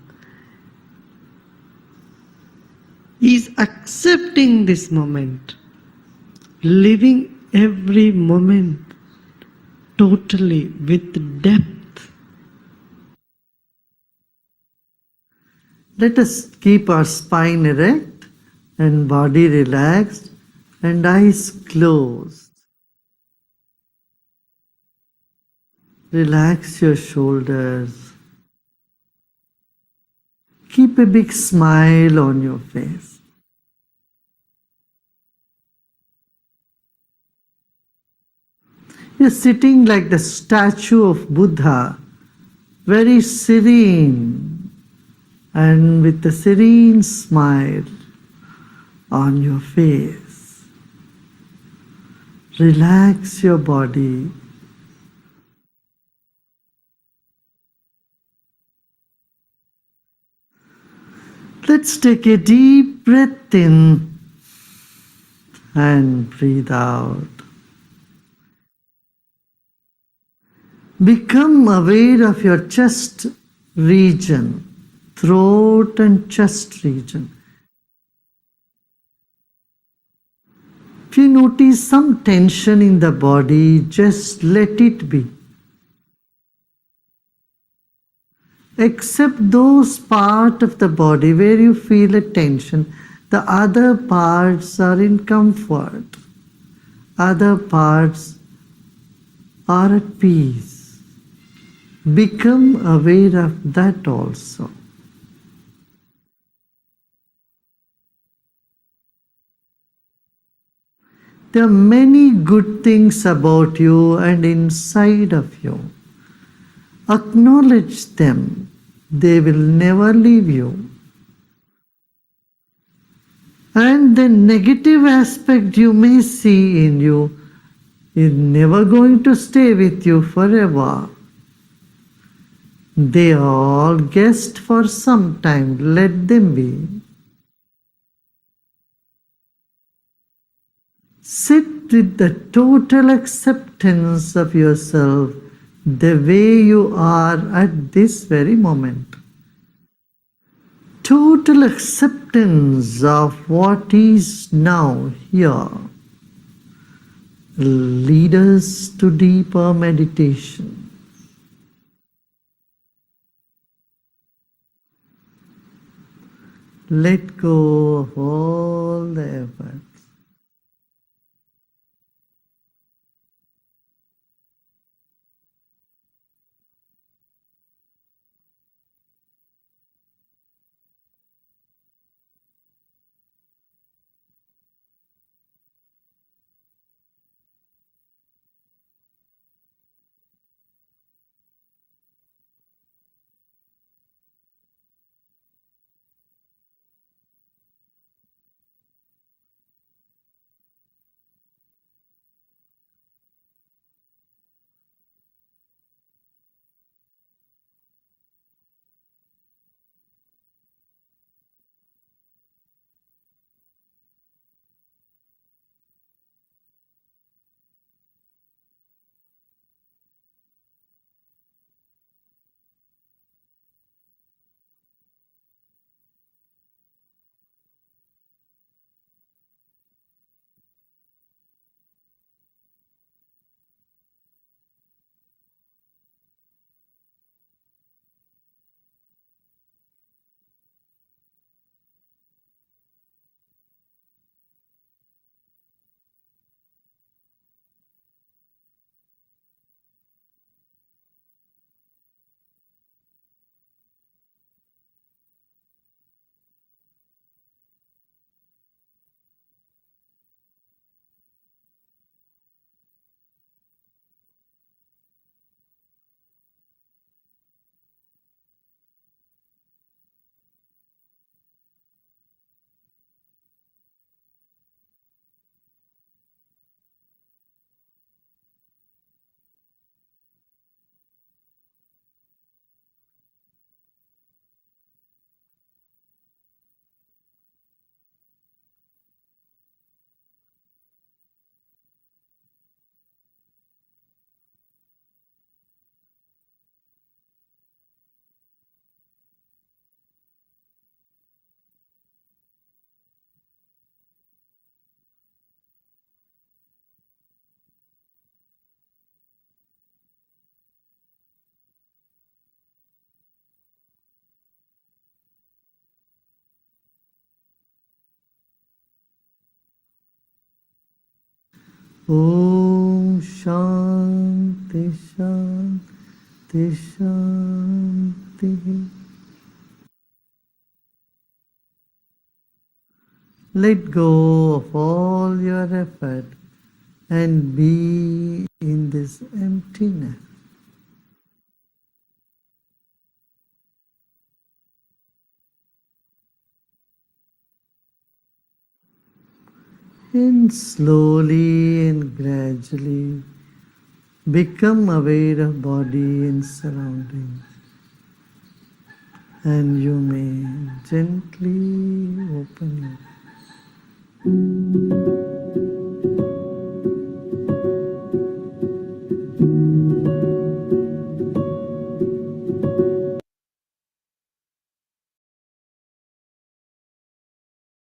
is accepting this moment, living every moment totally with depth. Let us keep our spine erect and body relaxed and eyes closed. Relax your shoulders. Keep a big smile on your face. You're sitting like the statue of Buddha, very serene and with a serene smile on your face. Relax your body. Let's take a deep breath in and breathe out. Become aware of your chest region, throat and chest region. If you notice some tension in the body, just let it be. Except those parts of the body where you feel a tension, the other parts are in comfort. Other parts are at peace. Become aware of that also. There are many good things about you and inside of you. Acknowledge them. They will never leave you. And the negative aspect you may see in you is never going to stay with you forever. They are all guests for some time. Let them be. Sit with the total acceptance of yourself the way you are at this very moment. Total acceptance of what is now here. Lead us to deeper meditation. Let go of all the efforts. Om Shanti Shanti Shanti. Let go of all your effort and be in this emptiness. And slowly and gradually become aware of body and surroundings. And you may gently open your eyes.